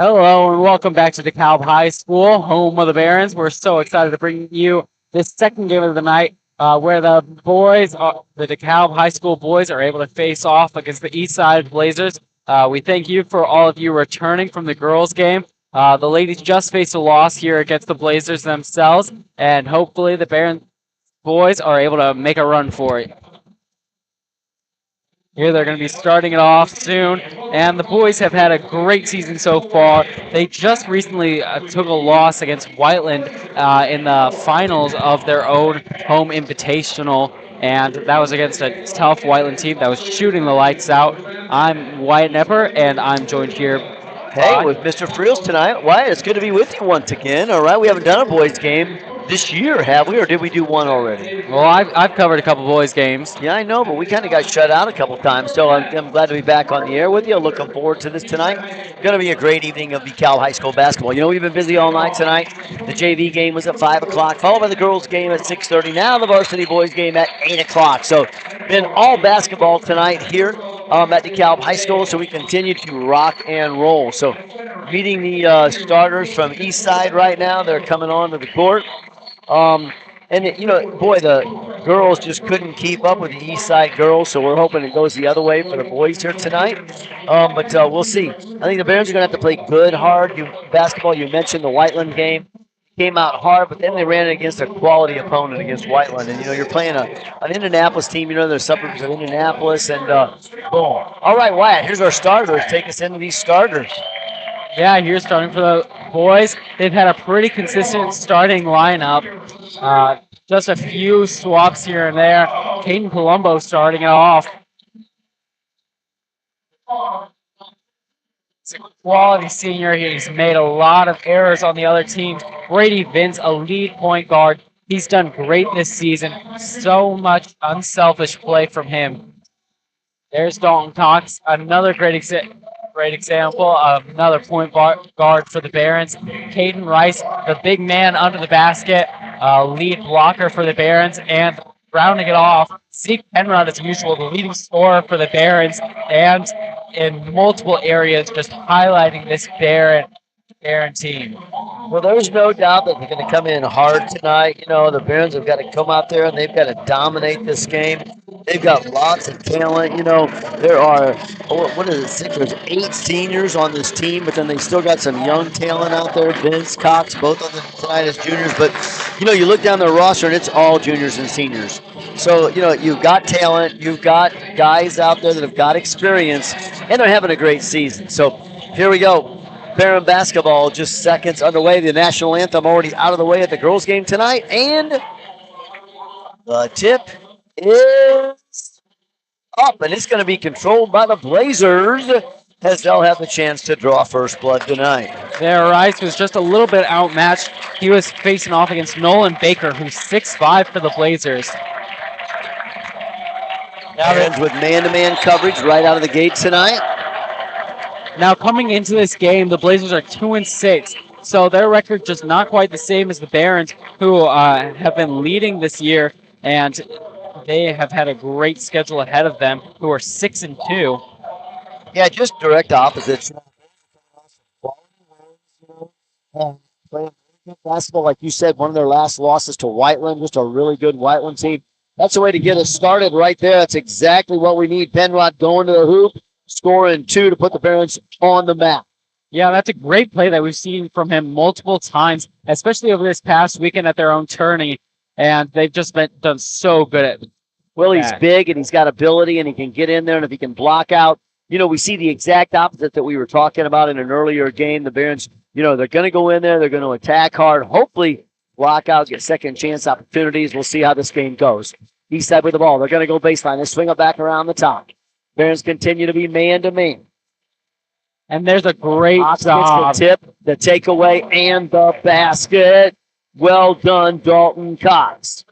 Hello and welcome back to DeKalb High School, home of the Barons. We're so excited to bring you this second game of the night, where the DeKalb High School boys, are able to face off against the Eastside Blazers. We thank you for all of you returning from the girls' game. The ladies just faced a loss here against the Blazers themselves, and hopefully the Barons boys are able to make a run for it. Here they're going to be starting it off soon, and the boys have had a great season so far. They just recently took a loss against Whiteland in the finals of their own home invitational, and that was against a tough Whiteland team that was shooting the lights out. I'm Wyatt Nepper, and I'm joined here Hey, with Mr. Friels tonight. Wyatt, it's good to be with you once again. All right, we haven't done a boys game this year, have we, or did we do one already? Well, I've covered a couple boys games. Yeah, I know, but we kind of got shut out a couple times, so I'm glad to be back on the air with you. Looking forward to this tonight. Going to be a great evening of DeKalb High School basketball. You know, we've been busy all night tonight. The JV game was at 5 o'clock, followed by the girls game at 6:30. Now the varsity boys game at 8 o'clock. So, been all basketball tonight here at DeKalb High School, so we continue to rock and roll. So, meeting the starters from Eastside right now. They're coming onto the court. And boy, the girls just couldn't keep up with the East Side girls, so we're hoping it goes the other way for the boys here tonight. But we'll see. I think the Barons are going to have to play good, hard basketball. You mentioned the Whiteland game. Came out hard, but then they ran against a quality opponent against Whiteland. And, you're playing an Indianapolis team. They're suburbs of Indianapolis. And, boom. All right, Wyatt, here's our starters. Take us into these starters. Yeah, here starting for the boys. They've had a pretty consistent starting lineup. Just a few swaps here and there. Caden Colombo starting it off. He's a quality senior. He's made a lot of errors on the other team. Brady Vince, a lead point guard. He's done great this season. So much unselfish play from him. There's Dalton Cox, another great example of another point guard for the Barons. Caden Rice, the big man under the basket, lead blocker for the Barons, and rounding it off, Zeke Penrod as usual, the leading scorer for the Barons, and in multiple areas just highlighting this Baron team. Well, there's no doubt that they're going to come in hard tonight. The Barons have got to come out there and they've got to dominate this game. They've got lots of talent. There are, what is it, six? There's 8 seniors on this team, but then they still got some young talent out there. Vince, Cox, both of them tonight as juniors. But, you look down their roster and it's all juniors and seniors. So, you've got talent. You've got guys out there that have got experience, and they're having a great season. So, here we go. Baron basketball just seconds underway. The national anthem already out of the way at the girls' game tonight. And the tip is up, and it's going to be controlled by the Blazers as they'll have the chance to draw first blood tonight. There, Rice was just a little bit outmatched. He was facing off against Nolan Baker, who's 6'5" for the Blazers. Barons with man-to-man coverage right out of the gate tonight. Now, coming into this game, the Blazers are 2-6, so their record just not quite the same as the Barons, who have been leading this year, and they have had a great schedule ahead of them, who are 6-2. Yeah, just direct opposites. Playing basketball, like you said, one of their last losses to Whiteland, just a really good Whiteland team. That's the way to get us started right there. That's exactly what we need. Penrod going to the hoop, scoring 2 to put the Barons on the map. Yeah, that's a great play that we've seen from him multiple times, especially over this past weekend at their own tourney, and they've just done so good at it. Well, he's big, and he's got ability, and he can get in there, and if he can block out, we see the exact opposite that we were talking about in an earlier game. The Barons, they're going to go in there, they're going to attack hard, hopefully block out, get second chance opportunities. We'll see how this game goes. Eastside with the ball. They're going to go baseline. They swing it back around the top. Barons continue to be man-to-man. And there's a great Cox job. gets the tip, the takeaway, and the basket. Well done, Dalton Cox.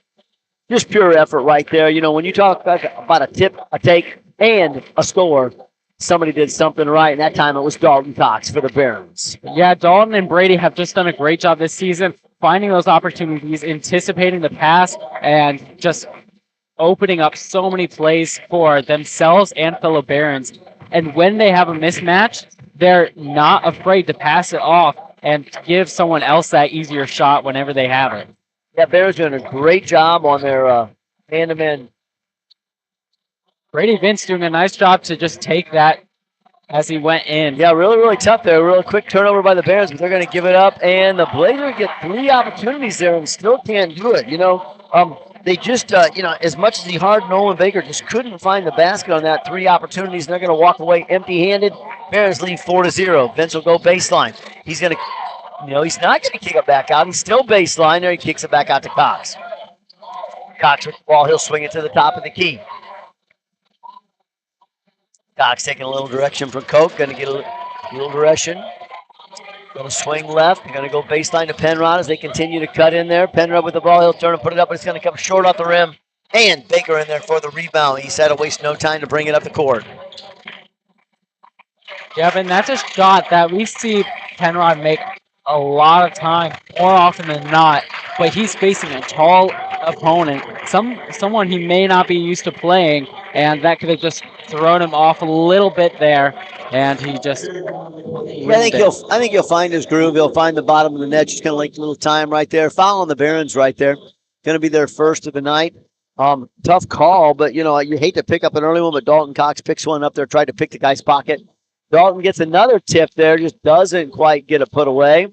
Just pure effort right there. When you talk about a tip, a take, and a score, somebody did something right, and that time it was Dalton Cox for the Barons. Yeah, Dalton and Brady have just done a great job this season, finding those opportunities, anticipating the pass, and just opening up so many plays for themselves and fellow Barons. And when they have a mismatch, they're not afraid to pass it off and give someone else that easier shot whenever they have it. Yeah, Bears doing a great job on their man-to-man. Brady Vince doing a nice job to just take that as he went in. Yeah, really, really tough there. Real quick turnover by the Bears, but they're going to give it up. And the Blazers get 3 opportunities there and still can't do it. They just, as much as he hard, Nolan Baker just couldn't find the basket on that 3 opportunities. And they're going to walk away empty-handed. Bears lead 4-0. Vince will go baseline. He's going to, he's not going to kick it back out. He's still baseline there. He kicks it back out to Cox. Cox with the ball. He'll swing it to the top of the key. Cox taking a little direction from Koch. Going to get a little direction. Going to swing left. They're going to go baseline to Penrod as they continue to cut in there. Penrod with the ball. He'll turn and put it up, but it's going to come short off the rim. And Baker in there for the rebound. He's had to waste no time to bring it up the court. Yeah, and that's a shot that we see Penrod make a lot of time, more often than not. But he's facing a tall opponent, someone he may not be used to playing, and that could have just thrown him off a little bit there. And he just. Yeah, I think he'll find his groove. He'll find the bottom of the net. Just kind of like a little time right there. Foul on the Barons right there. Going to be their first of the night. Tough call, but you hate to pick up an early one, but Dalton Cox picks one up there, tried to pick the guy's pocket. Dalton gets another tip there, just doesn't quite get it put away.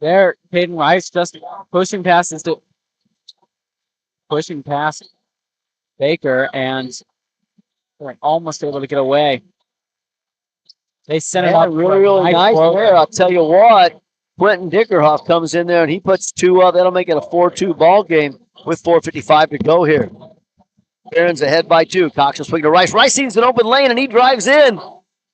There, Peyton Rice just pushing past Baker, and they're almost able to get away. They sent it up really nice there. I'll tell you what, Quentin Dickerhoff comes in there and he puts 2 up. That'll make it a 4-2 ball game with 4:55 to go here. Barons ahead by 2. Cox will swing to Rice. Rice sees an open lane and he drives in.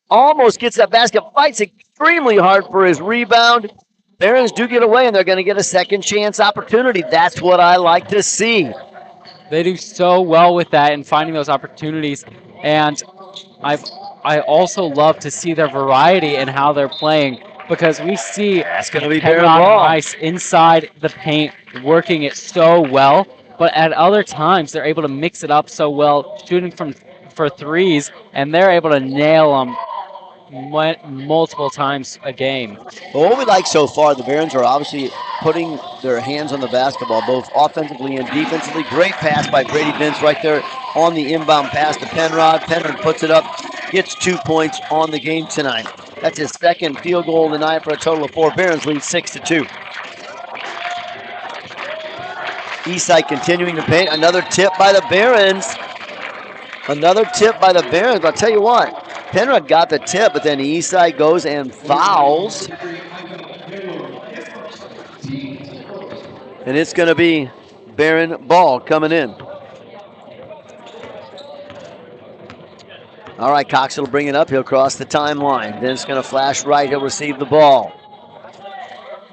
Almost gets that basket. Fights extremely hard for his rebound. Barons do get away and they're going to get a second chance opportunity. That's what I like to see. They do so well with that and finding those opportunities. And I also love to see their variety in how they're playing, because we see that's going to be Penrod and Rice inside the paint working it so well. But at other times, they're able to mix it up so well, shooting for threes, and they're able to nail them multiple times a game. Well, what we like so far, the Barons are obviously putting their hands on the basketball, both offensively and defensively. Great pass by Brady Vince right there on the inbound pass to Penrod. Penrod puts it up, gets 2 points on the game tonight. That's his second field goal of the night for a total of 4. Barons lead 6-2. Eastside continuing to paint. Another tip by the Barons. I'll tell you what, Penrod got the tip, but then Eastside goes and fouls. And it's going to be Baron ball coming in. All right, Cox will bring it up. He'll cross the timeline. Then it's going to flash right. He'll receive the ball.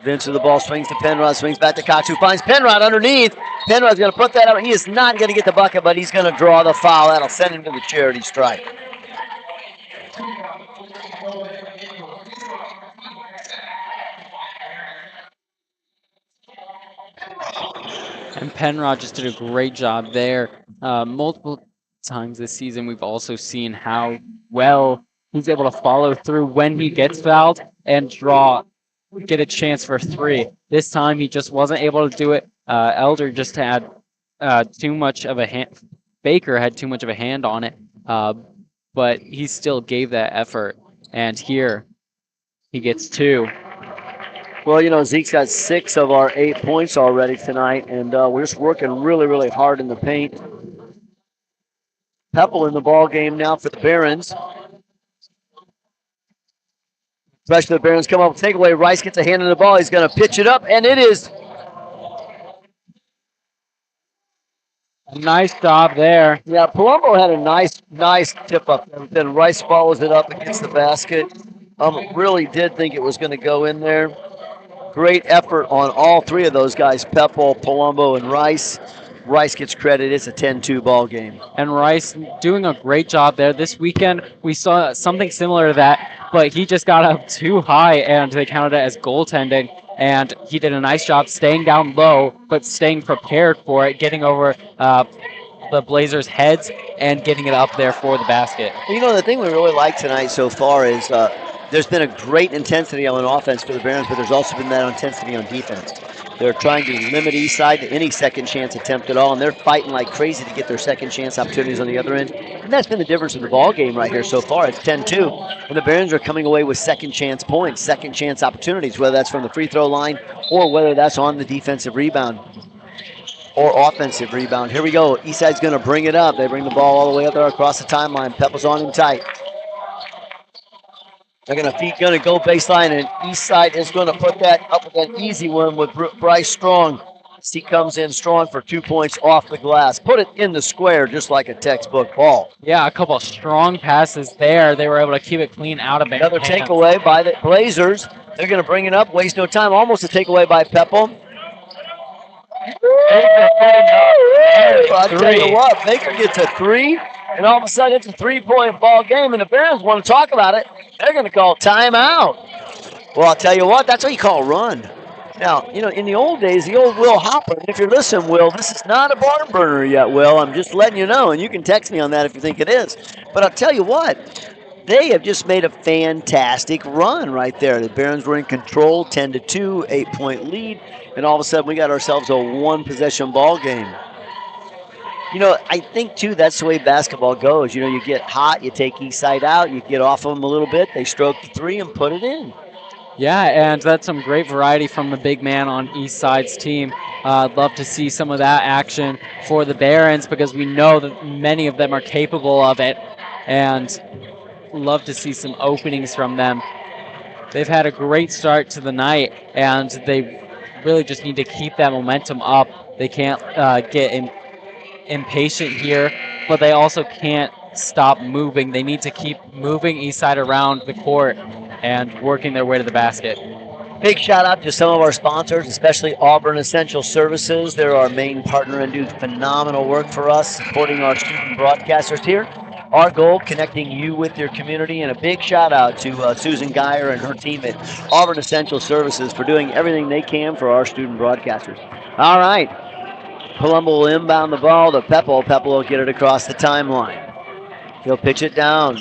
Vince with the ball, swings to Penrod, swings back to Cox, who finds Penrod underneath. Penrod's going to put that out. He is not going to get the bucket, but he's going to draw the foul. That'll send him to the charity stripe. And Penrod just did a great job there. Multiple times this season, we've also seen how well he's able to follow through when he gets fouled and get a chance for 3. This time he just wasn't able to do it. Elder just had too much of a hand. Baker had too much of a hand on it, but he still gave that effort. And here he gets 2. Well, Zeke's got 6 of our 8 points already tonight, and we're just working really, really hard in the paint. Peppel in the ball game now for the Barons. Fresh to the Barons come up, take away. Rice gets a hand on the ball. He's going to pitch it up, and it is. A nice job there. Yeah, Palumbo had a nice tip up. Then Rice follows it up against the basket. Really did think it was going to go in there. Great effort on all 3 of those guys, Peppel, Palumbo, and Rice. Rice gets credit. It's a 10-2 ball game. And Rice doing a great job there. This weekend, we saw something similar to that, but he just got up too high, and they counted it as goaltending. And he did a nice job staying down low, but staying prepared for it, getting over the Blazers' heads and getting it up there for the basket. You know, the thing we really like tonight so far is there's been a great intensity on offense for the Barons, but there's also been that intensity on defense. They're trying to limit Eastside to any second chance attempt at all, and they're fighting like crazy to get their second chance opportunities on the other end. And that's been the difference in the ball game right here so far. It's 10-2, and the Barons are coming away with second chance points, second chance opportunities, whether that's from the free throw line or whether that's on the defensive rebound or offensive rebound. Here we go. Eastside's going to bring it up. They bring the ball all the way up there across the timeline. Pepple's on him tight. They're going to go baseline, and Eastside is going to put that up with an easy one with Bryce Strong. He comes in strong for 2 points off the glass. Put it in the square just like a textbook ball. Yeah, a couple of strong passes there. They were able to keep it clean out of Another hands. takeaway by the Blazers. They're going to bring it up. Waste no time. Almost a takeaway by Pepple. I tell you what, Baker gets a 3, and all of a sudden it's a 3-point ball game, and the Barons want to talk about it. They're going to call timeout. Well, I'll tell you what, that's what you call a run. Now, you know, in the old days, the old Will Hopper, and if you're listening, Will, this is not a barn burner yet, Will. I'm just letting you know, and you can text me on that if you think it is. But I'll tell you what, they have just made a fantastic run right there. The Barons were in control, 10-2, 8-point lead, and all of a sudden we got ourselves a one-possession ball game. You know, I think, too, that's the way basketball goes. You know, you get hot, you take Eastside out, you get off of them a little bit, they stroke the 3 and put it in. Yeah, and that's some great variety from the big man on Eastside's team. I'd love to see some of that action for the Barons because we know that many of them are capable of it, and love to see some openings from them. They've had a great start to the night, and they really just need to keep that momentum up. They can't get impatient here, but they also can't stop moving. They need to keep moving Eastside around the court and working their way to the basket. Big shout out to some of our sponsors, especially Auburn Essential Services. They're our main partner and do phenomenal work for us, supporting our student broadcasters here. Our goal, connecting you with your community, and a big shout out to Susan Geyer and her team at Auburn Essential Services for doing everything they can for our student broadcasters. All right, Palumbo will inbound the ball to Pepple. Pepple will get it across the timeline. He'll pitch it down.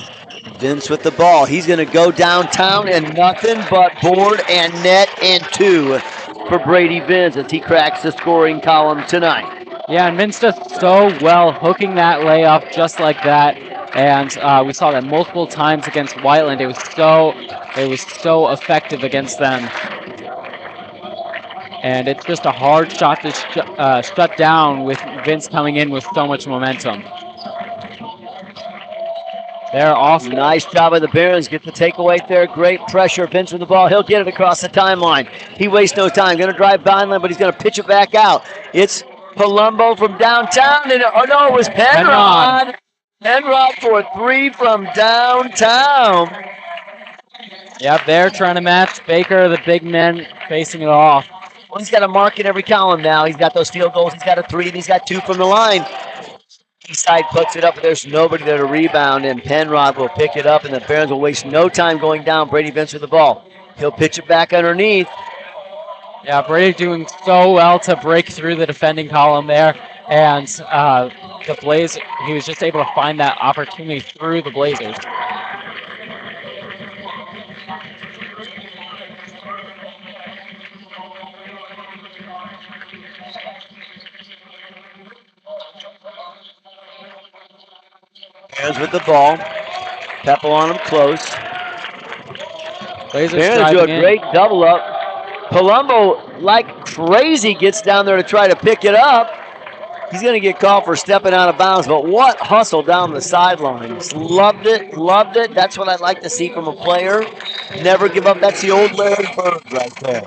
Vince with the ball. He's going to go downtown, and nothing but board and net and 2 for Brady Vince as he cracks the scoring column tonight. Yeah, and Vince does so well hooking that layup just like that. And we saw that multiple times against Whiteland. It was so effective against them. And it's just a hard shot to shut down with Vince coming in with so much momentum. They're awesome. Nice job of the Barons. Get the takeaway there. Great pressure. Vince with the ball. He'll get it across the timeline. He wastes no time. Going to drive behind, but he's going to pitch it back out. It's Palumbo from downtown. And, oh, no, it was Penrod. Penrod for a 3 from downtown. Yep, they're trying to match Baker, the big men, facing it off. Well, he's got a mark in every column now. He's got those field goals. He's got a 3, and he's got 2 from the line. Eastside puts it up, but there's nobody there to rebound, and Penrod will pick it up, and the Barons will waste no time going down. Brady Vince with the ball. He'll pitch it back underneath. Yeah, Brady doing so well to break through the defending column there, and the Blaze, he was just able to find that opportunity through the Blazers. Barons with the ball. Pepple on him close. Barons do a great double up. Palumbo, like crazy, gets down there to try to pick it up. He's going to get called for stepping out of bounds, but what hustle down the sidelines. Loved it, loved it. That's what I'd like to see from a player. Never give up. That's the old Larry Bird right there.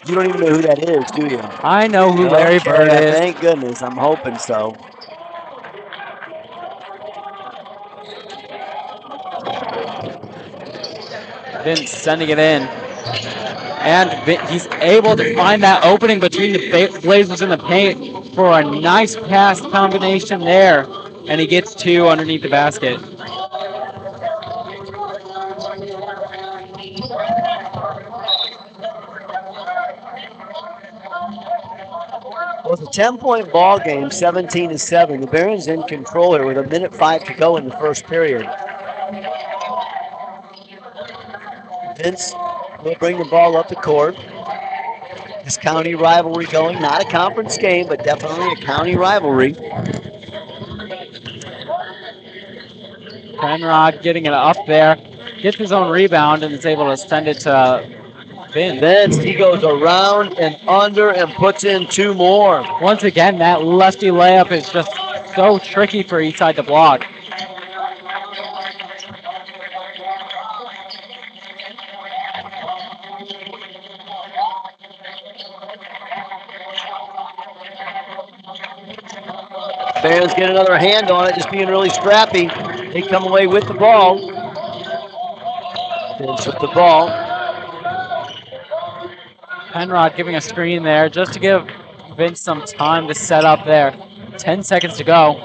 You don't even know who that is, do you? I know who Larry Bird is. Thank goodness. I'm hoping so. Vince sending it in. And he's able to find that opening between the Blazers and the paint for a nice pass combination there. And he gets 2 underneath the basket. Well, it's a 10-point ball game, 17-7. The Barons in control here with 1:05 to go in the first period. Vince will bring the ball up the court. This county rivalry going, not a conference game, but definitely a county rivalry. Penrod getting it up there, gets his own rebound, and is able to send it to Vince. Vince, he goes around and under and puts in 2 more. Once again, that lefty layup is just so tricky for Eastside to block. Barons get another hand on it, just being really scrappy. They come away with the ball. Vince with the ball. Penrod giving a screen there just to give Vince some time to set up there. 10 seconds to go.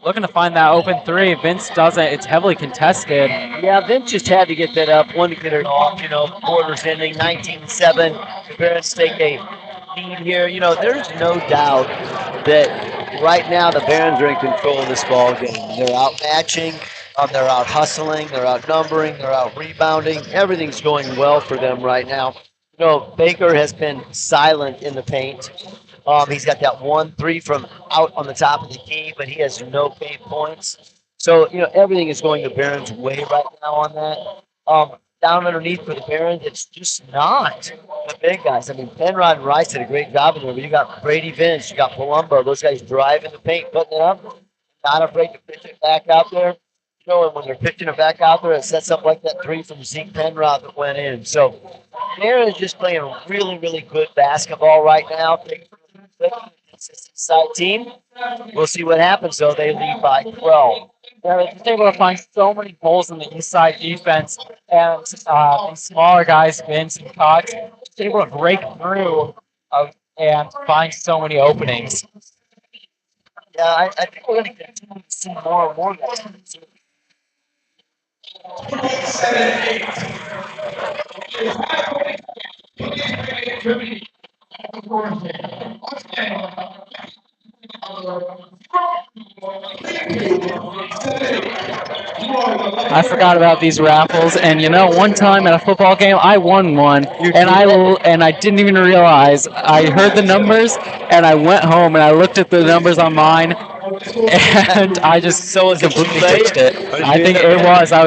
Looking to find that open three. Vince doesn't. It's heavily contested. Yeah, Vince just had to get that up. Wanted to get it off. Quarters ending 19-7. The Barons take a lead here. There's no doubt that right now the Barons are in control of this ball game. They're outmatching. They're out hustling. They're outnumbering. They're out rebounding. Everything's going well for them right now. Baker has been silent in the paint. He's got that 1-3 from out on the top of the key, but he has no paint points. So, everything is going the Barons' way right now on that. Down underneath for the Barons, it's just not the big guys. I mean, Penrod and Rice did a great job in there, but you got Brady Vince, you got Palumbo, those guys driving the paint, putting it up, not afraid to pitch it back out there. And when they're pitching it back out there, it sets up like that 3 from Zeke Penrod that went in. So, Barons just playing really, really good basketball right now. Consistent side team. We'll see what happens, though. They lead by 12. They're just able to find so many holes in the Eastside defense, and these smaller guys, Vince and Cox, just able to break through and find so many openings. Yeah, I think we're going to continue to see more and more guys. I forgot about these raffles, and one time at a football game, I won one, and I didn't even realize. I heard the numbers, and I went home and I looked at the numbers on mine, and I just completely fixed it. I think it was. I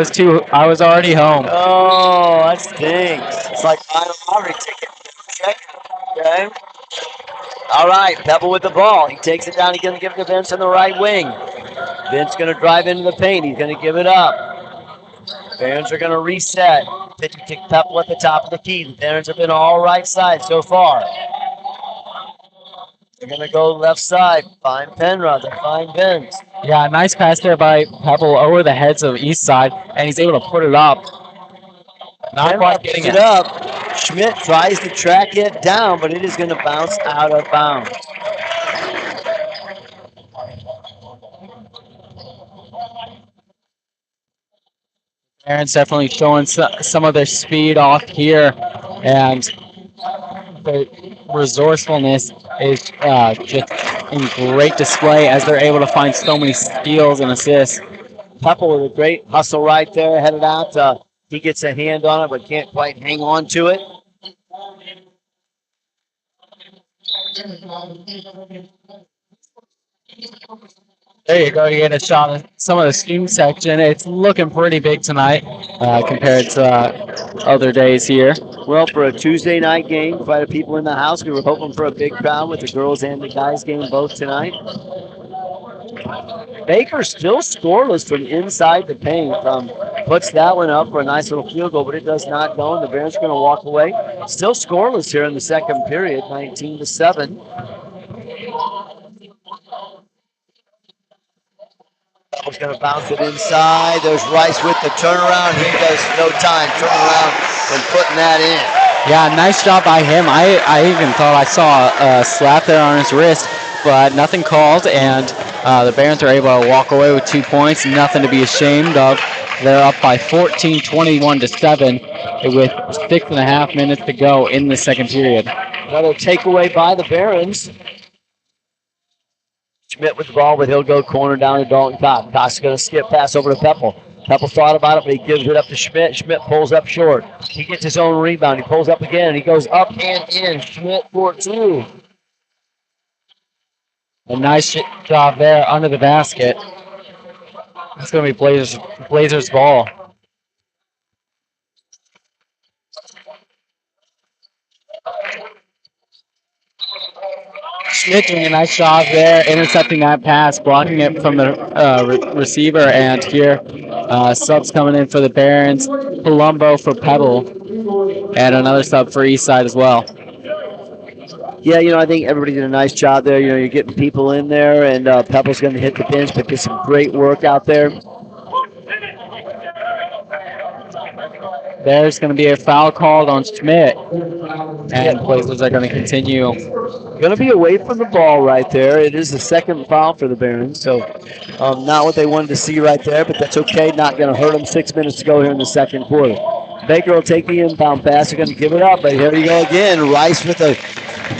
was already home. Oh, that stinks. It's like buying a lottery ticket. Check it. Okay. All right, Pebble with the ball. He takes it down. He's going to give it to Vince on the right wing. Vince going to drive into the paint. He's going to give it up. Barons are going to reset. Pitch kick Pebble at the top of the key. The Barons have been all right side so far. They're going to go left side. Find Penrod. They find Vince. Yeah, nice pass there by Pebble over the heads of Eastside, and he's able to put it up. Not quite getting it up. Schmidt tries to track it down, but it is going to bounce out of bounds. Aaron's definitely showing some of their speed off here, and the resourcefulness is just in great display as they're able to find so many steals and assists. Pepple with a great hustle right there, headed out. He gets a hand on it, but can't quite hang on to it. There you go. You get a shot at some of the student section. It's looking pretty big tonight compared to other days here. Well, for a Tuesday night game, quite a people in the house. We were hoping for a big crowd with the girls and the guys game both tonight. Baker still scoreless from inside the paint. Puts that one up for a nice little field goal, but it does not go, and the Barons are going to walk away. Still scoreless here in the second period, 19-7. He's going to bounce it inside. There's Rice with the turnaround. He does no time turning around and putting that in. Yeah, nice job by him. I even thought I saw a slap there on his wrist, but nothing called, and the Barons are able to walk away with 2 points. Nothing to be ashamed of. They're up by 14, 21-7. with 6.5 minutes to go in the second period. Another takeaway by the Barons. Schmidt with the ball, but he'll go corner down to Dalton Cox. Cox is going to skip pass over to Peppel. Peppel thought about it, but he gives it up to Schmidt. Schmidt pulls up short. He gets his own rebound. He pulls up again, and he goes up and in. Schmidt for two. A nice job there under the basket. It's going to be Blazers ball. Schmidt doing a nice job there, intercepting that pass, blocking it from the receiver. And here, subs coming in for the Barons. Palumbo for Pebble, and another sub for Eastside as well. Yeah, I think everybody did a nice job there. You're getting people in there, and Pebble's going to hit the bench, but get some great work out there. There's going to be a foul called on Schmidt, and Blazers are going to continue. Going to be away from the ball right there. It is the second foul for the Barons, so not what they wanted to see right there, but that's okay. Not going to hurt them. 6 minutes to go here in the second quarter. Baker will take the inbound pass. They're going to give it up, but here you go again. Rice with a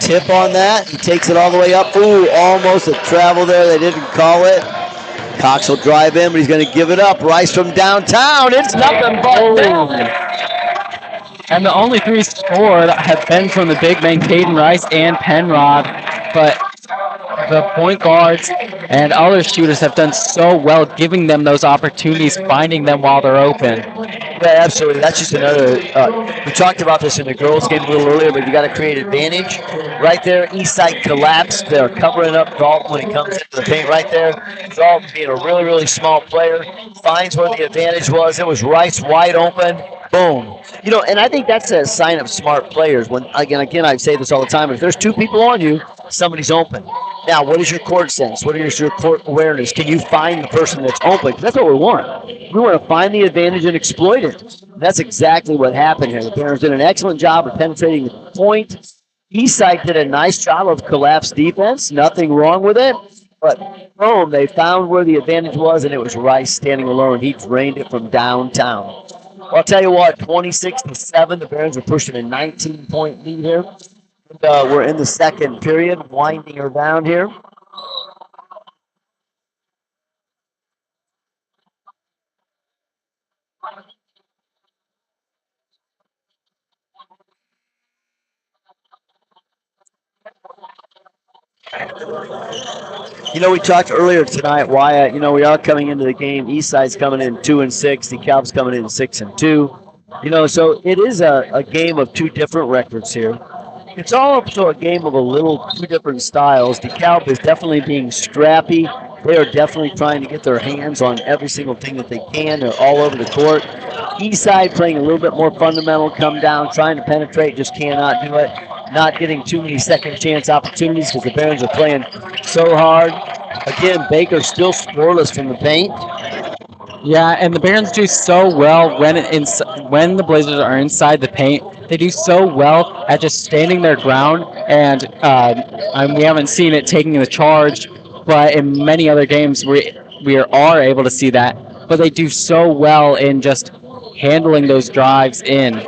tip on that. He takes it all the way up. Ooh, almost a travel there. They didn't call it. Cox will drive in, but he's going to give it up. Rice from downtown. It's nothing but down. And the only three scored have been from the big men, Caden Rice and Penrod. But the point guards and other shooters have done so well, giving them those opportunities, finding them while they're open. Yeah, absolutely. That's just another. We talked about this in the girls' game a little earlier, but you got to create advantage. Right there, Eastside collapsed. They're covering up Dalton when he comes into the paint right there. Dalton being a really, really small player, finds where the advantage was. It was Rice wide open. Boom. And I think that's a sign of smart players. When again, I say this all the time. If there's two people on you, somebody's open. Now, what is your court sense? What is your court awareness? Can you find the person that's open? Because that's what we want. We want to find the advantage and exploit it. That's exactly what happened here. The Barons did an excellent job of penetrating the point. Eastside did a nice job of collapse defense. Nothing wrong with it. But boom, they found where the advantage was, and it was Rice standing alone. He drained it from downtown. Well, I'll tell you what, 26-7, the Barons are pushing a 19-point lead here. And, we're in the second period, winding her down here. We talked earlier tonight why we are coming into the game. Eastside's coming in 2-6, DeKalb's coming in 6-2. So it is a game of two different records here. It's also a game of two different styles. DeKalb is definitely being scrappy. They are definitely trying to get their hands on every single thing that they can. They're all over the court. Eastside playing a little bit more fundamental, come down, trying to penetrate, just cannot do it. Not getting too many second chance opportunities because the Barons are playing so hard. Again, Baker still scoreless from the paint. Yeah, and the Barons do so well when the Blazers are inside the paint. They do so well at just standing their ground, and we haven't seen it taking the charge, but in many other games we are able to see that. But they do so well in just handling those drives in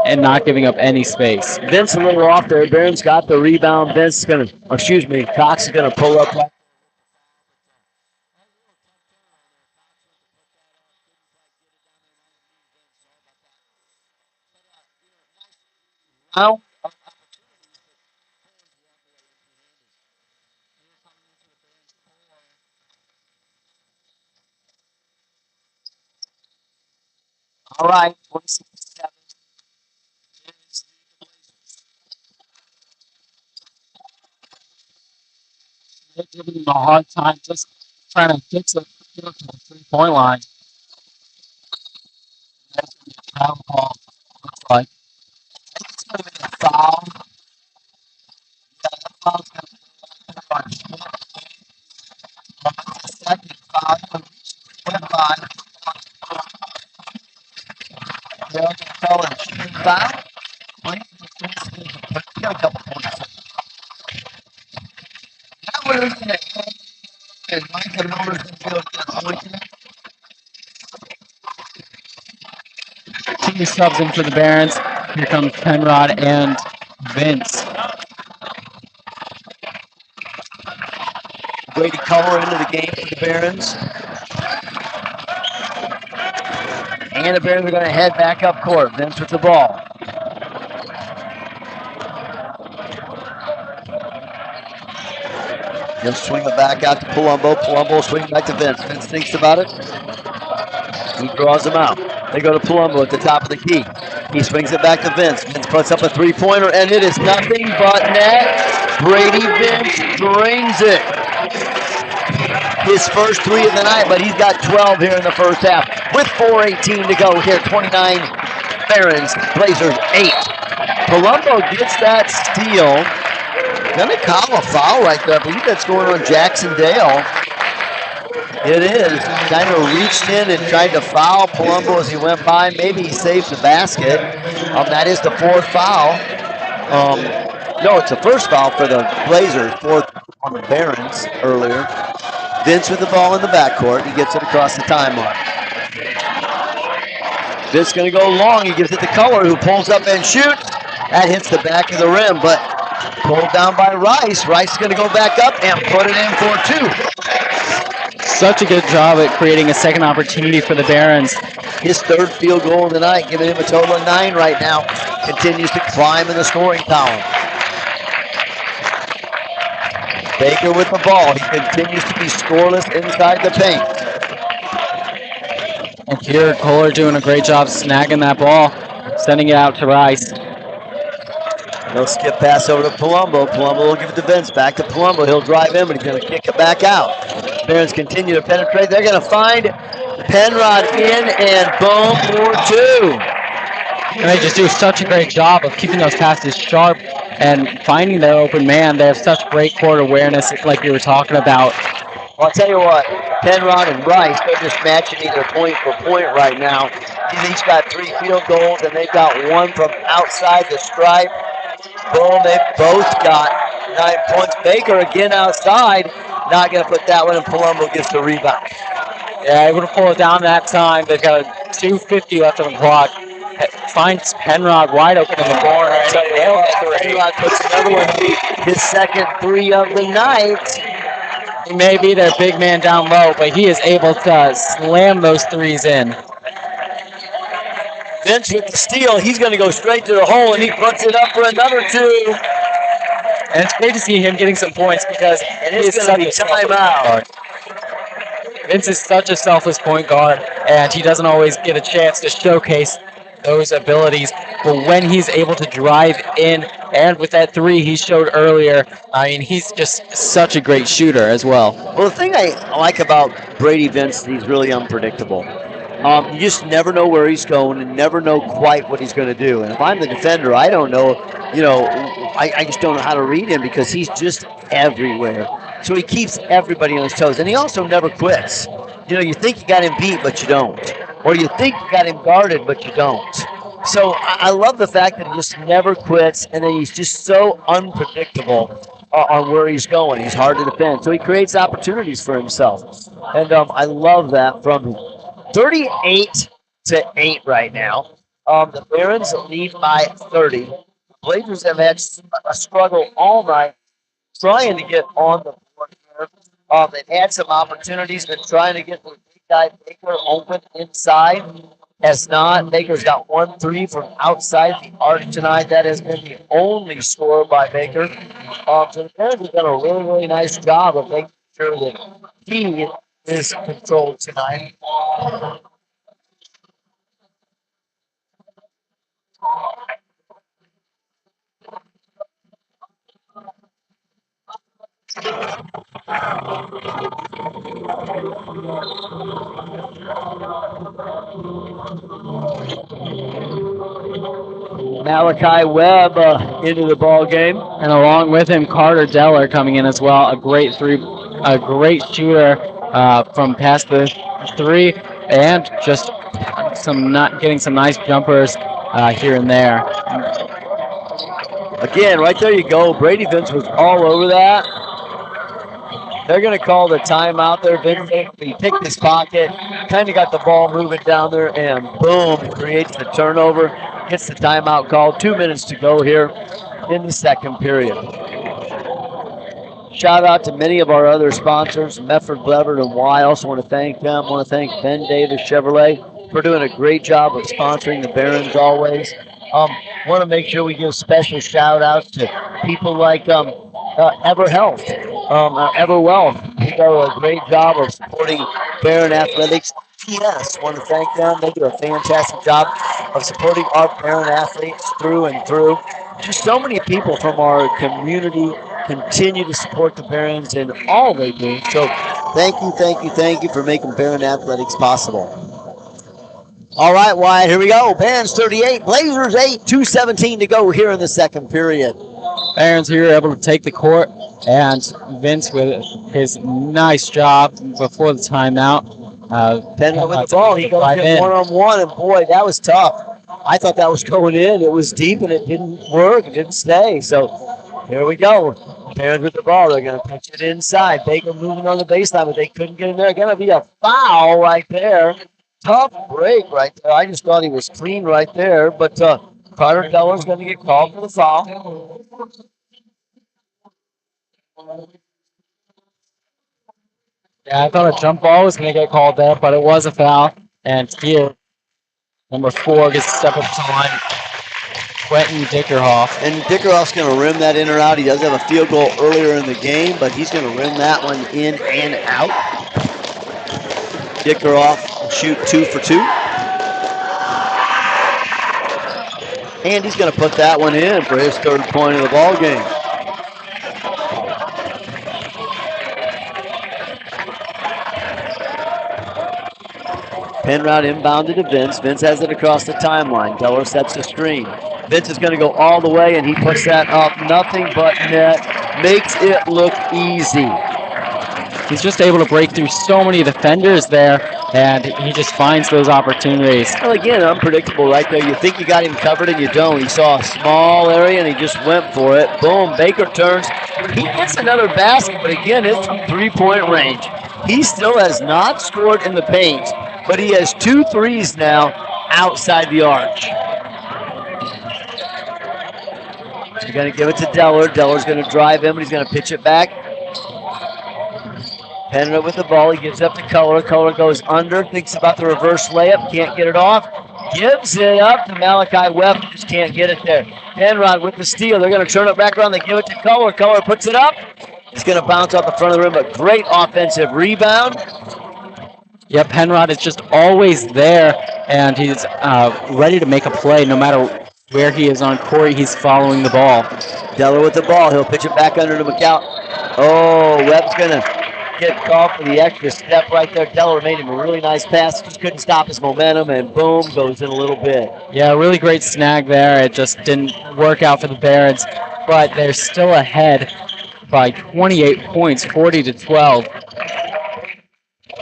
and not giving up any space. Vince a little off there. Barons got the rebound. Cox is going to pull up. Now, all right, 27. They're giving him a hard time just trying to get to the 3-point line. That's going to be a travel call, looks like. It's going to be a foul. Yeah, that foul's going to be on Schmidt. That's the second foul. Went by. They're going to call it a Schmidt foul. He got a couple points. That would have been and Mike had numbers going to get a point. Two subs in for the Barons. Here comes Penrod and Vince. Brady Color into the game for the Barons. And the Barons are going to head back up court. Vince with the ball. He'll swing it back out to Palumbo. Palumbo swing back to Vince. Vince thinks about it. He draws him out. They go to Palumbo at the top of the key. He swings it back to Vince. Vince puts up a three-pointer, and it is nothing but net. Brady Vince brings it. His first three of the night, but he's got 12 here in the first half. With 4:18 to go here, 29 Barons, Blazers 8. Palumbo gets that steal. Gonna call a foul right there. I believe that's going on Jackson Dale. It is. Kind of reached in and tried to foul Palumbo as he went by. Maybe he saved the basket. That is the fourth foul. No, it's the first foul for the Blazers. Fourth on the Barons earlier. Vince with the ball in the backcourt. He gets it across the timeline. Vince going to go long. He gives it to Color, who pulls up and shoots. That hits the back of the rim, but pulled down by Rice. Rice is going to go back up and put it in for two. Such a good job at creating a second opportunity for the Barons. His third field goal of the night, giving him a total of 9 right now. Continues to climb in the scoring column. Baker with the ball. He continues to be scoreless inside the paint. And here, Kohler doing a great job snagging that ball, sending it out to Rice. He'll skip pass over to Palumbo. Palumbo will give it to Vince. Back to Palumbo. He'll drive in, but he's going to kick it back out. Barons continue to penetrate. They're going to find Penrod in, and boom, for two. And they just do such a great job of keeping those passes sharp and finding their open man. They have such great court awareness, like you were talking about. Well, I'll tell you what, Penrod and Rice, they're just matching either point for point right now. They've each got 3 field goals, and they've got 1 from outside the stripe. Boom, they've both got 9 points. Baker again outside, not going to put that one in. Palumbo gets the rebound. Yeah, able to pull it down that time. They've got a 2:50 left on the clock. Finds Penrod wide open in the corner. Penrod puts another one, his second 3 of the night. He may be their big man down low, but he is able to slam those 3s in. Vince with the steal. He's going to go straight to the hole, and he puts it up for another 2. And it's great to see him getting some points because it is going to be timeout. Vince is such a selfless point guard, and he doesn't always get a chance to showcase those abilities. But when he's able to drive in, and with that 3 he showed earlier, I mean, he's just such a great shooter as well. Well, the thing I like about Brady Vince, he's really unpredictable. You just never know where he's going and never know quite what he's going to do. And if I'm the defender, I don't know, I just don't know how to read him because he's just everywhere. So he keeps everybody on his toes. And he also never quits. You think you got him beat, but you don't. Or you think you got him guarded, but you don't. So I love the fact that he just never quits, and then he's just so unpredictable on where he's going. He's hard to defend. So he creates opportunities for himself. And I love that from him. 38-8 right now. The Barons lead by 30. The Blazers have had a struggle all night trying to get on the board here. They've had some opportunities, been trying to get the big guy Baker open inside. Has not. Baker's got 1 3 from outside the arc tonight. That has been the only score by Baker. So the Barons have done a really, really nice job of making sure that he is controlled tonight. Malachi Webb into the ball game, and along with him, Carter Deller coming in as well. A great shooter from past the 3, and just getting some nice jumpers here and there. Again, right there you go. Brady Vince was all over that. They're going to call the timeout there. Vince, he picked his pocket, kind of got the ball moving down there, and boom, creates the turnover. Gets the timeout called. 2 minutes to go here in the second period. Shout out to many of our other sponsors, Mefford, Blevard, and Y. Also want to thank them. Want to thank Ben Davis Chevrolet for doing a great job of sponsoring the Barons always. Want to make sure we give special shout outs to people like EverHealth, EverWealth. They do a great job of supporting Baron Athletics. TS, want to thank them. They do a fantastic job of supporting our Baron athletes through and through. Just so many people from our community continue to support the Barons in all they do. So thank you for making Baron Athletics possible. All right, Wyatt, here we go. Barons 38, Blazers 8, 2:17 to go here in the second period. Barons here able to take the court, and Vince with his nice job before the timeout. Penrod with the ball, he goes in one-on-one, and boy, that was tough. I thought that was going in. It was deep, and it didn't work. It didn't stay. So here we go. Barons with the ball. They're going to pitch it inside. Baker moving on the baseline, but they couldn't get in there. Going to be a foul right there. Tough break right there. I just thought he was clean right there, but Carter Deller's going to get called for the foul. Yeah, I thought a jump ball was going to get called there, but it was a foul. And here, number 4 gets to step up to the line. Quentin Dickerhoff. And Dickerhoff's going to rim that in or out. He does have a field goal earlier in the game, but he's going to rim that one in and out. Dickerhoff will shoot 2 for 2. And he's going to put that one in for his third point of the ball game. Penrod inbounded to Vince. Vince has it across the timeline. Deller sets the screen. Vince is going to go all the way, and he puts that up. Nothing but net. Makes it look easy. He's just able to break through so many defenders there, and he just finds those opportunities. Well, again, unpredictable right there. You think you got him covered, and you don't. He saw a small area, and he just went for it. Boom, Baker turns. He gets another basket, but again, it's from three-point range. He still has not scored in the paint, but he has 2 threes now outside the arch. He's going to give it to Deller. Deller's going to drive him, but he's going to pitch it back. Penrod with the ball. He gives up to Color. Color goes under, thinks about the reverse layup, can't get it off. Gives it up to Malachi Webb, just can't get it there. Penrod with the steal. They're going to turn it back around. They give it to Color. Color puts it up. It's going to bounce off the front of the rim, but great offensive rebound. Yeah, Penrod is just always there, and he's ready to make a play no matter where he is on court. He's following the ball. Deller with the ball. He'll pitch it back under to McCall. Oh, Webb's going to get called for the extra step right there. Deller made him a really nice pass. Just couldn't stop his momentum, and boom, goes in a little bit. Yeah, really great snag there. It just didn't work out for the Barons, but they're still ahead by 28 points, 40-12.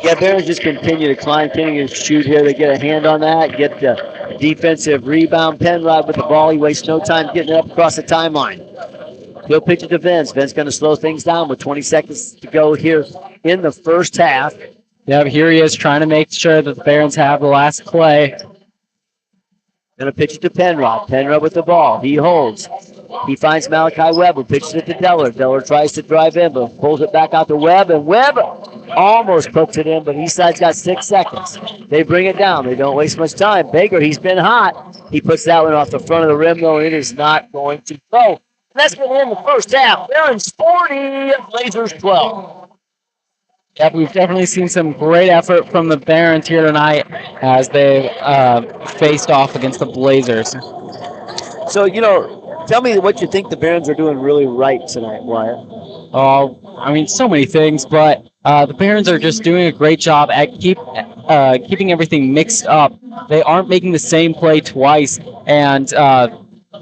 Yeah, Barons just continue to climb, continue to shoot here. They get a hand on that, get the defensive rebound. Penrod with the ball. He wastes no time getting it up across the timeline. He'll pitch it to Vince. Vince going to slow things down with 20 seconds to go here in the first half. Yeah, here he is trying to make sure that the Barons have the last play. Going to pitch it to Penrod. Penrod with the ball. He holds. He finds Malachi Webb, who pitches it to Deller. Deller tries to drive in, but pulls it back out to Webb, and Webb almost puts it in, but Eastside's got 6 seconds. They bring it down. They don't waste much time. Baker, he's been hot. He puts that one off the front of the rim, though, and it is not going to go. That's been in the first half. Barons 40, Blazers 12. Yep, we've definitely seen some great effort from the Barons here tonight as they faced off against the Blazers. So, tell me what you think the Barons are doing really right tonight, Wyatt. Oh, I mean, so many things, but the Barons are just doing a great job at keeping everything mixed up. They aren't making the same play twice, and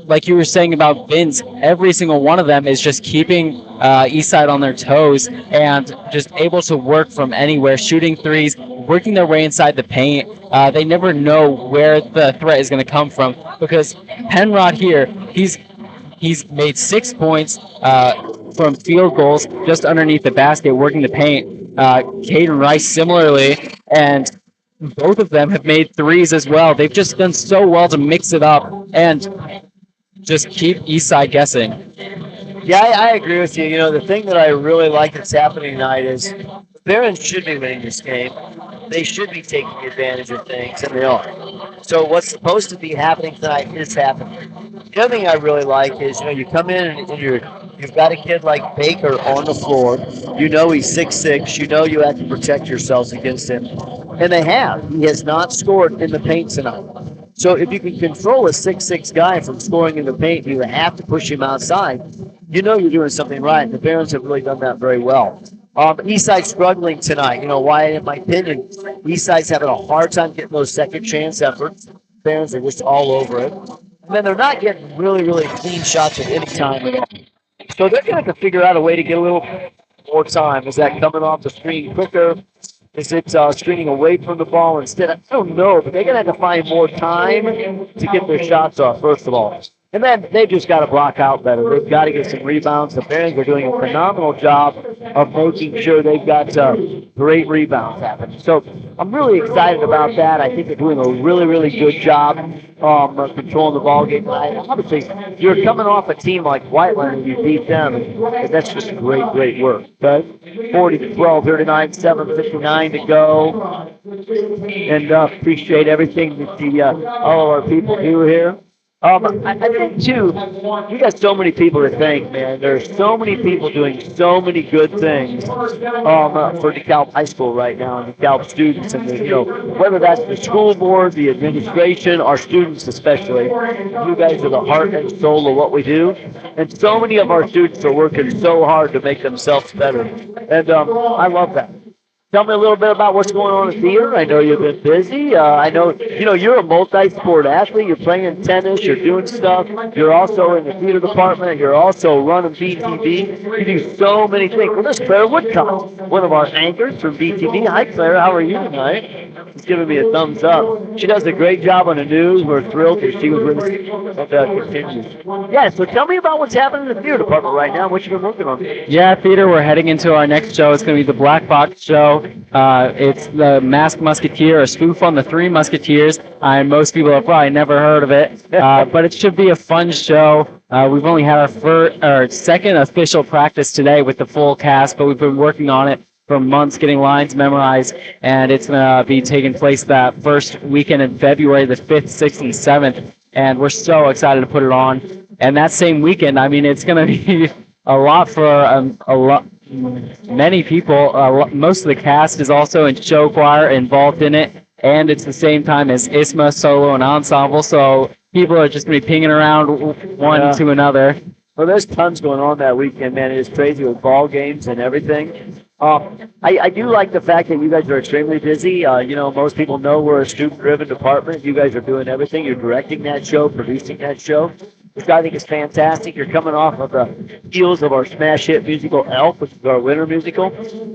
like you were saying about Vince, every single one of them is just keeping Eastside on their toes and just able to work from anywhere, shooting threes, working their way inside the paint. They never know where the threat is going to come from because Penrod here, he's made 6 points, from field goals just underneath the basket, working the paint. Caden Rice similarly, and both of them have made threes as well. They've just done so well to mix it up and just keep Eastside guessing. Yeah, I agree with you. You know, the thing that I really like that's happening tonight is the Barons should be winning this game. They should be taking advantage of things, and they are. So what's supposed to be happening tonight is happening. The other thing I really like is, you know, you come in and you've got a kid like Baker on the floor. You know he's 6'6". You know you have to protect yourselves against him. And they have. He has not scored in the paint tonight. So if you can control a 6'6" guy from scoring in the paint, you have to push him outside. You know you're doing something right. And the Barons have really done that very well. Eastside struggling tonight. You know why? In my opinion, Eastside's having a hard time getting those second chance efforts. Barons are just all over it. And then they're not getting really clean shots at any time at all. So they're going to have to figure out a way to get a little more time. Is that coming off the screen quicker? Is it screening away from the ball instead? I don't know, but they're going to have to find more time to get their shots off, first of all. And then they've just got to block out better. They've got to get some rebounds. The Barons are doing a phenomenal job of making sure they've got great rebounds happening. So I'm really excited about that. I think they're doing a really good job of controlling the ball game. Obviously, you're coming off a team like Whiteland and you beat them, and that's just great work. Okay? 40-12, 39-7, 59 to go. And appreciate everything that all of our people do here. I think, too, we got so many people to thank, man. There's so many people doing so many good things for DeKalb High School right now, and DeKalb students, and you know, whether that's the school board, the administration, our students especially. You guys are the heart and soul of what we do, and so many of our students are working so hard to make themselves better, and I love that. Tell me a little bit about what's going on in theater. I know you've been busy. I know, you know, you're a multi-sport athlete. You're playing tennis. You're doing stuff. You're also in the theater department. You're also running BTV. You do so many things. Well, this Claire Woodcock, one of our anchors from BTV. Hi, Claire. How are you tonight? She's giving me a thumbs up. She does a great job on the news. We're thrilled that she was with us. Hope that continues. Yeah, so tell me about what's happening in the theater department right now. What you've been working on. Yeah, theater, we're heading into our next show. It's going to be the Black Box show. It's the Masked Musketeer, a spoof on the Three Musketeers. Most people have probably never heard of it, but it should be a fun show. We've only had our second official practice today with the full cast, but we've been working on it for months, getting lines memorized, and it's going to be taking place that first weekend in February, the 5th, 6th, and 7th, and we're so excited to put it on. And that same weekend, I mean, it's going to be a lot for many people. Most of the cast is also in show choir, involved in it, and it's the same time as ISMA, solo, and ensemble, so people are just going to be pinging around one to another. Well, there's tons going on that weekend, man. It is crazy with ball games and everything. I do like the fact that you guys are extremely busy. You know, most people know we're a student-driven department. You guys are doing everything. You're directing that show, producing that show, which I think is fantastic. You're coming off of the heels of our smash hit musical Elf, which is our winter musical.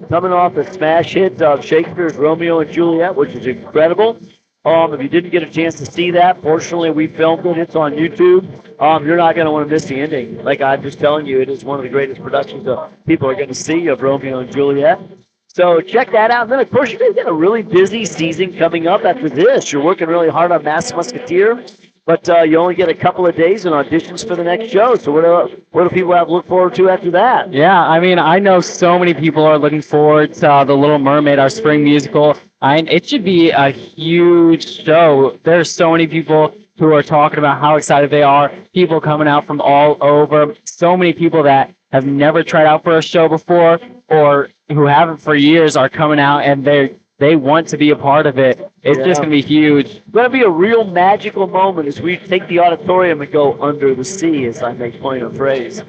Coming off the smash hit of Shakespeare's Romeo and Juliet, which is incredible. If you didn't get a chance to see that, fortunately we filmed it. It's on YouTube. You're not going to want to miss the ending. Like I'm just telling you, it is one of the greatest productions that people are going to see of Romeo and Juliet. So check that out. And then, of course, you guys got a really busy season coming up after this. You're working really hard on Masked Musketeer, but you only get a couple of days and auditions for the next show. So what do people have to look forward to after that? Yeah, I mean, I know so many people are looking forward to The Little Mermaid, our spring musical. It should be a huge show. There's so many people who are talking about how excited they are, people coming out from all over, so many people that have never tried out for a show before or who haven't for years are coming out, and they want to be a part of it. It's just going to be huge. It's going to be a real magical moment as we take the auditorium and go under the sea, as I make point of phrase.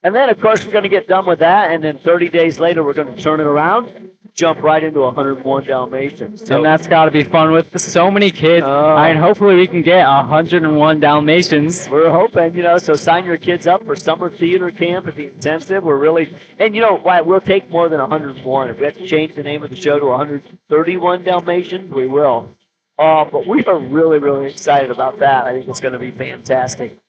And then, of course, we're going to get done with that, and then 30 days later, we're going to turn it around, jump right into 101 Dalmatians. So, and that's got to be fun with so many kids. And hopefully we can get 101 Dalmatians. We're hoping, you know, so sign your kids up for summer theater camp at the intensive. We're really, and you know, we'll take more than 101. If we have to change the name of the show to 131 Dalmatians, we will. But we are really excited about that. I think it's going to be fantastic.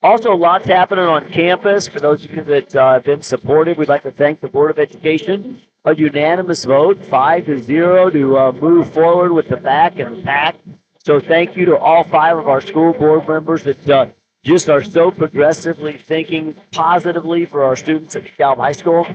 Also, lots happening on campus. For those of you that have been supportive, we'd like to thank the Board of Education. A unanimous vote, 5-0, to move forward with the back and the pack. So thank you to all 5 of our school board members that just are so progressively thinking positively for our students at DeKalb High School.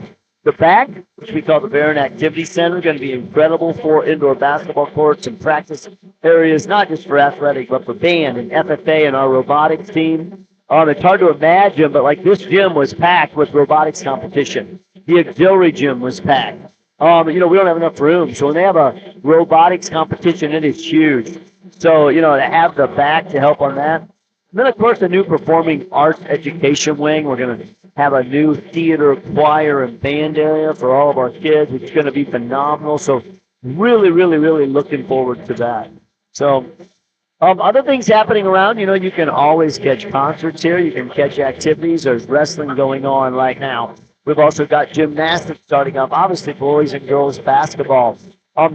The back, which we call the Barron Activity Center, is going to be incredible for indoor basketball courts and practice areas, not just for athletic, but for band and FFA and our robotics team. It's hard to imagine, but like this gym was packed with robotics competition. The auxiliary gym was packed. We don't have enough room. So when they have a robotics competition, it is huge. So, to have the back to help on that. And then, of course, the new performing arts education wing. We're going to have a new theater, choir, and band area for all of our kids, which is going to be phenomenal. So really, really, really looking forward to that. So other things happening around, you can always catch concerts here. You can catch activities. There's wrestling going on right now. We've also got gymnastics starting up, obviously boys and girls basketball.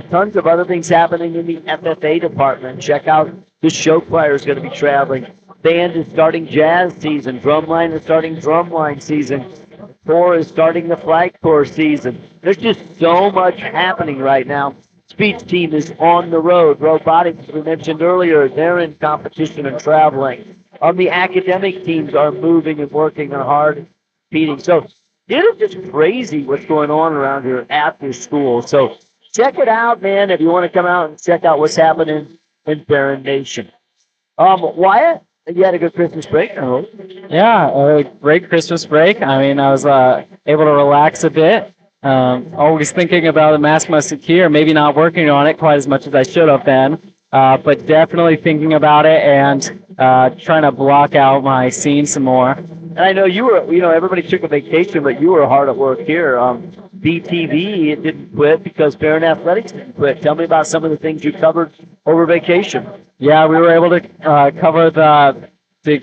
Tons of other things happening in the FFA department. Check out the show choir is going to be traveling. Band is starting jazz season. Drumline is starting drumline season. Corps is starting the flag corps season. There's just so much happening right now. Speech team is on the road. Robotics, as we mentioned earlier, they're in competition and traveling. The academic teams are moving and working and hard competing. So it is just crazy what's going on around here after school. So check it out, man, if you want to come out and check out what's happening in Barron Nation. Wyatt, you had a good Christmas break, I hope. Yeah, a great Christmas break. I mean, I was able to relax a bit. Always thinking about the mask must secure, maybe not working on it quite as much as I should have been, but definitely thinking about it and trying to block out my scene some more. And I know you were, everybody took a vacation, but you were hard at work here. BTV it didn't quit because Barron Athletics didn't quit. Tell me about some of the things you covered over vacation. Yeah, we were able to cover the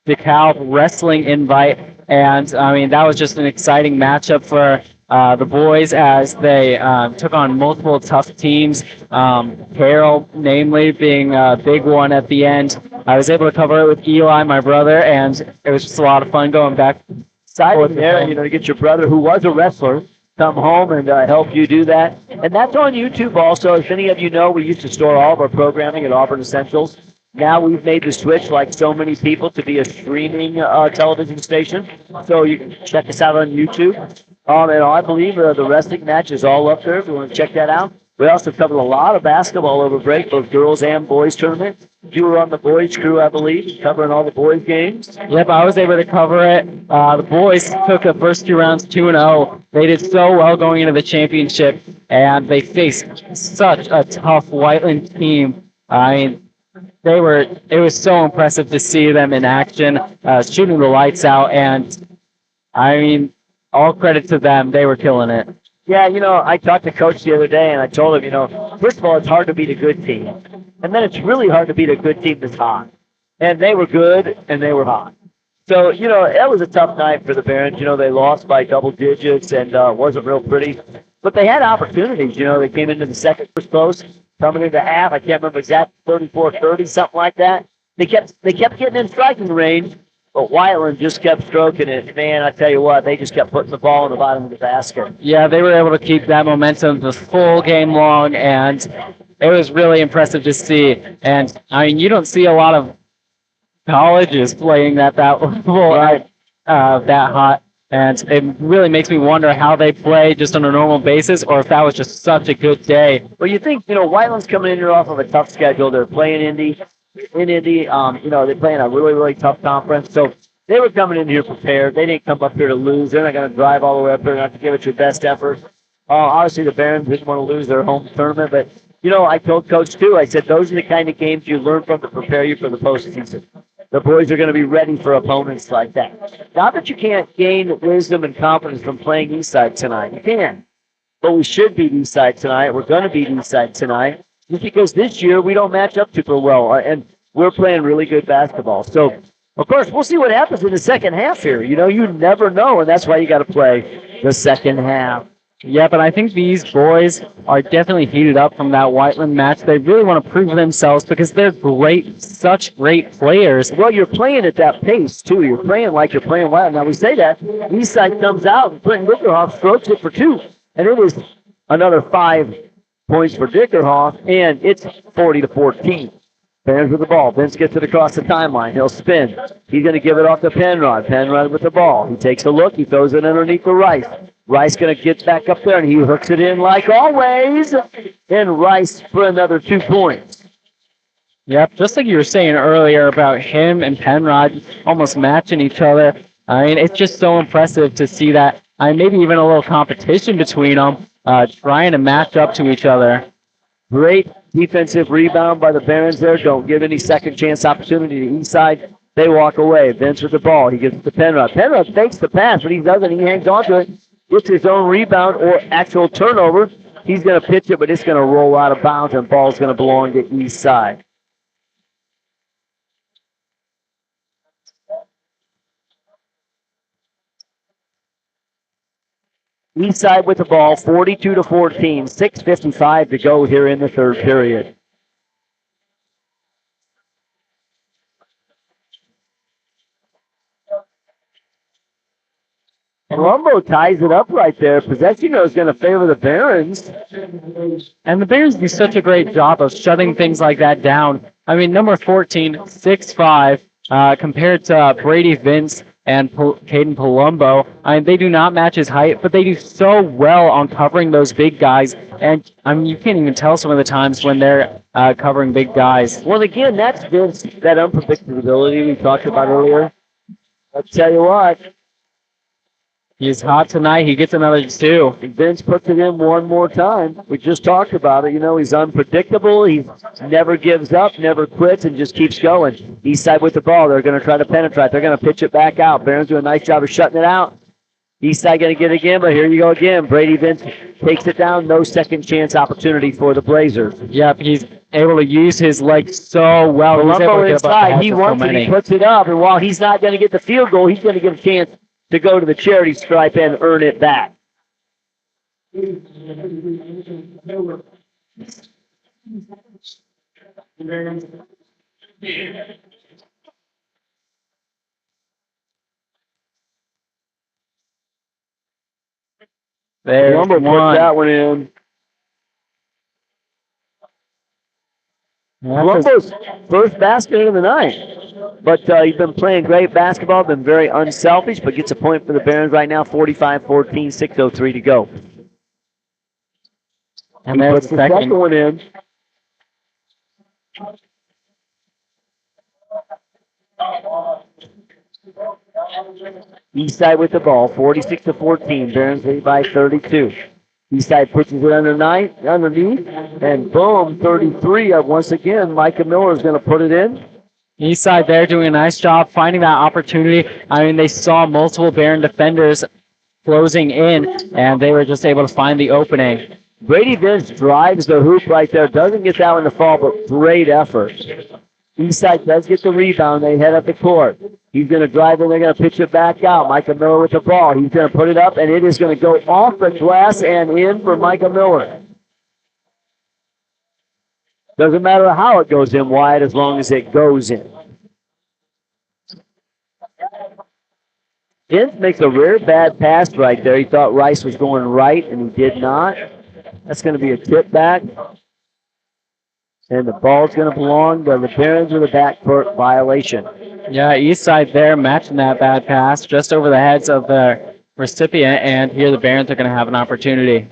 DeKalb wrestling invite, and I mean that was just an exciting matchup for the boys as they took on multiple tough teams. Carroll, namely, being a big one at the end. I was able to cover it with Eli, my brother, and it was just a lot of fun going back. Exciting there, to get your brother, who was a wrestler, come home and help you do that. And that's on YouTube also. If any of you know, we used to store all of our programming at Auburn Essentials. Now we've made the switch, like so many people, to be a streaming television station. So you can check us out on YouTube. And I believe the wrestling match is all up there if you want to check that out. We also covered a lot of basketball over break, both girls and boys tournament. You were on the boys crew, I believe, covering all the boys games. Yep, I was able to cover it. The boys took the first 2 rounds 2-0. They did so well going into the championship, and they faced such a tough Whiteland team. I mean, it was so impressive to see them in action, shooting the lights out, and I mean, all credit to them. They were killing it. Yeah, I talked to Coach the other day, and I told him, first of all, it's hard to beat a good team. And then it's really hard to beat a good team that's hot. And they were good, and they were hot. So, that was a tough night for the Barons. They lost by double digits and wasn't real pretty. But they had opportunities. They came into the second first close, coming into half. I can't remember exactly, 34-30, something like that. They kept getting in striking range. But Whiteland just kept stroking it. Man, I tell you what, they just kept putting the ball in the bottom of the basket. Yeah, they were able to keep that momentum the full game long, and it was really impressive to see. And, I mean, you don't see a lot of colleges playing that level, Right. that hot. And it really makes me wonder how they play just on a normal basis, or if that was just such a good day. Well, you think, Whiteland's coming in here off of a tough schedule. They're playing Indy. In Indy, they play in a really, really tough conference. So they were coming in here prepared. They didn't come up here to lose. They're not going to drive all the way up there. They're not going to give it your best effort. Obviously, the Barons didn't want to lose their home tournament. But, I told Coach, too, I said, those are the kind of games you learn from to prepare you for the postseason. The boys are going to be ready for opponents like that. Not that you can't gain wisdom and confidence from playing Eastside tonight. You can. But we should beat Eastside tonight. We're going to beat Eastside tonight. Just because this year we don't match up super well, and we're playing really good basketball. So, of course, we'll see what happens in the second half here. You never know, and that's why you got to play the second half. Yeah, but I think these boys are definitely heated up from that Whiteland match. They really want to prove themselves because they're great, such great players. Well, you're playing at that pace, too. You're playing like you're playing Whiteland. Now, we say that. Eastside comes out, and Clinton Dickerhoff strokes it for 2. And it is another 5 points for Dickerhoff, and it's 40-14. Bears with the ball. Vince gets it across the timeline. He'll spin. He's going to give it off to Penrod. Penrod with the ball. He takes a look. He throws it underneath the Rice. Rice going to get back up there, and he hooks it in like always. And Rice for another 2 points. Yep, just like you were saying earlier about him and Penrod almost matching each other. I mean, it's just so impressive to see that. I mean, maybe even a little competition between them, trying to match up to each other. Great defensive rebound by the Barons there. Don't give any second chance opportunity to Eastside. They walk away. Vince with the ball. He gives it to Penrod. Penrod fakes the pass, but he doesn't. He hangs on to it. Gets his own rebound or actual turnover. He's going to pitch it, but it's going to roll out of bounds, and ball's going to belong to Eastside. Eastside with the ball, 42-14, 6:55 to go here in the third period. Colombo ties it up right there. Possession is going to favor the Barons. And the Bears do such a great job of shutting things like that down. I mean, number 14, 6'5", compared to Brady Vince and Caden Palumbo. I mean, they do not match his height, but they do so well on covering those big guys. And, I mean, you can't even tell some of the times when they're covering big guys. Well, again, that's Vince, that unpredictability we talked about earlier. I'll tell you what. He's hot tonight. He gets another 2. Vince puts it in one more time. We just talked about it. You know, he's unpredictable. He never gives up, never quits, and just keeps going. Eastside with the ball. They're going to try to penetrate. They're going to pitch it back out. Barons do a nice job of shutting it out. Eastside going to get it again, but here you go again. Brady Vince takes it down. No second chance opportunity for the Blazers. Yep, he's able to use his legs so well. Colombo inside. He wants it. He puts it up, and while he's not going to get the field goal, he's going to get a chance to go to the charity stripe and earn it back. There's Colombo puts that one in. Colombo's first basket of the night. But he's been playing great basketball, been very unselfish, but gets a point for the Barons right now, 45-14, 6:03 to go. And there's the second one in. Eastside with the ball, 46-14. Barons lead by 32. Eastside pushes it underneath, and boom, 33. Once again, Micah Miller is going to put it in. Eastside there doing a nice job finding that opportunity. I mean, they saw multiple Baron defenders closing in, and they were just able to find the opening. Brady Vince drives the hoop right there. Doesn't get that one to fall, but great effort. Eastside does get the rebound. They head up the court. He's going to drive and they're going to pitch it back out. Micah Miller with the ball. He's going to put it up, and it is going to go off the glass and in for Micah Miller. Doesn't matter how it goes in wide as long as it goes in. Vince makes a rare bad pass right there. He thought Rice was going right, and he did not. That's going to be a tip back. And the ball's going to belong to the Barons with a backcourt violation. Yeah, Eastside there matching that bad pass just over the heads of the recipient, and here the Barons are going to have an opportunity.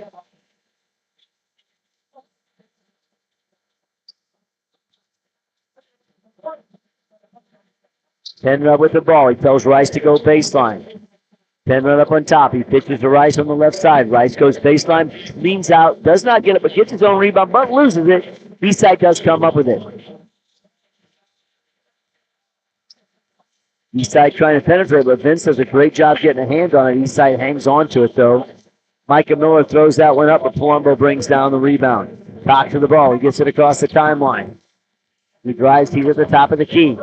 Penrod with the ball. He tells Rice to go baseline. Penrod up on top. He pitches to Rice on the left side. Rice goes baseline, leans out, does not get it, but gets his own rebound, but loses it. Eastside does come up with it. Eastside trying to penetrate, but Vince does a great job getting a hand on it. Eastside hangs on to it, though. Micah Miller throws that one up, but Palumbo brings down the rebound. Cox to the ball. He gets it across the timeline. He drives. He's at the top of the key.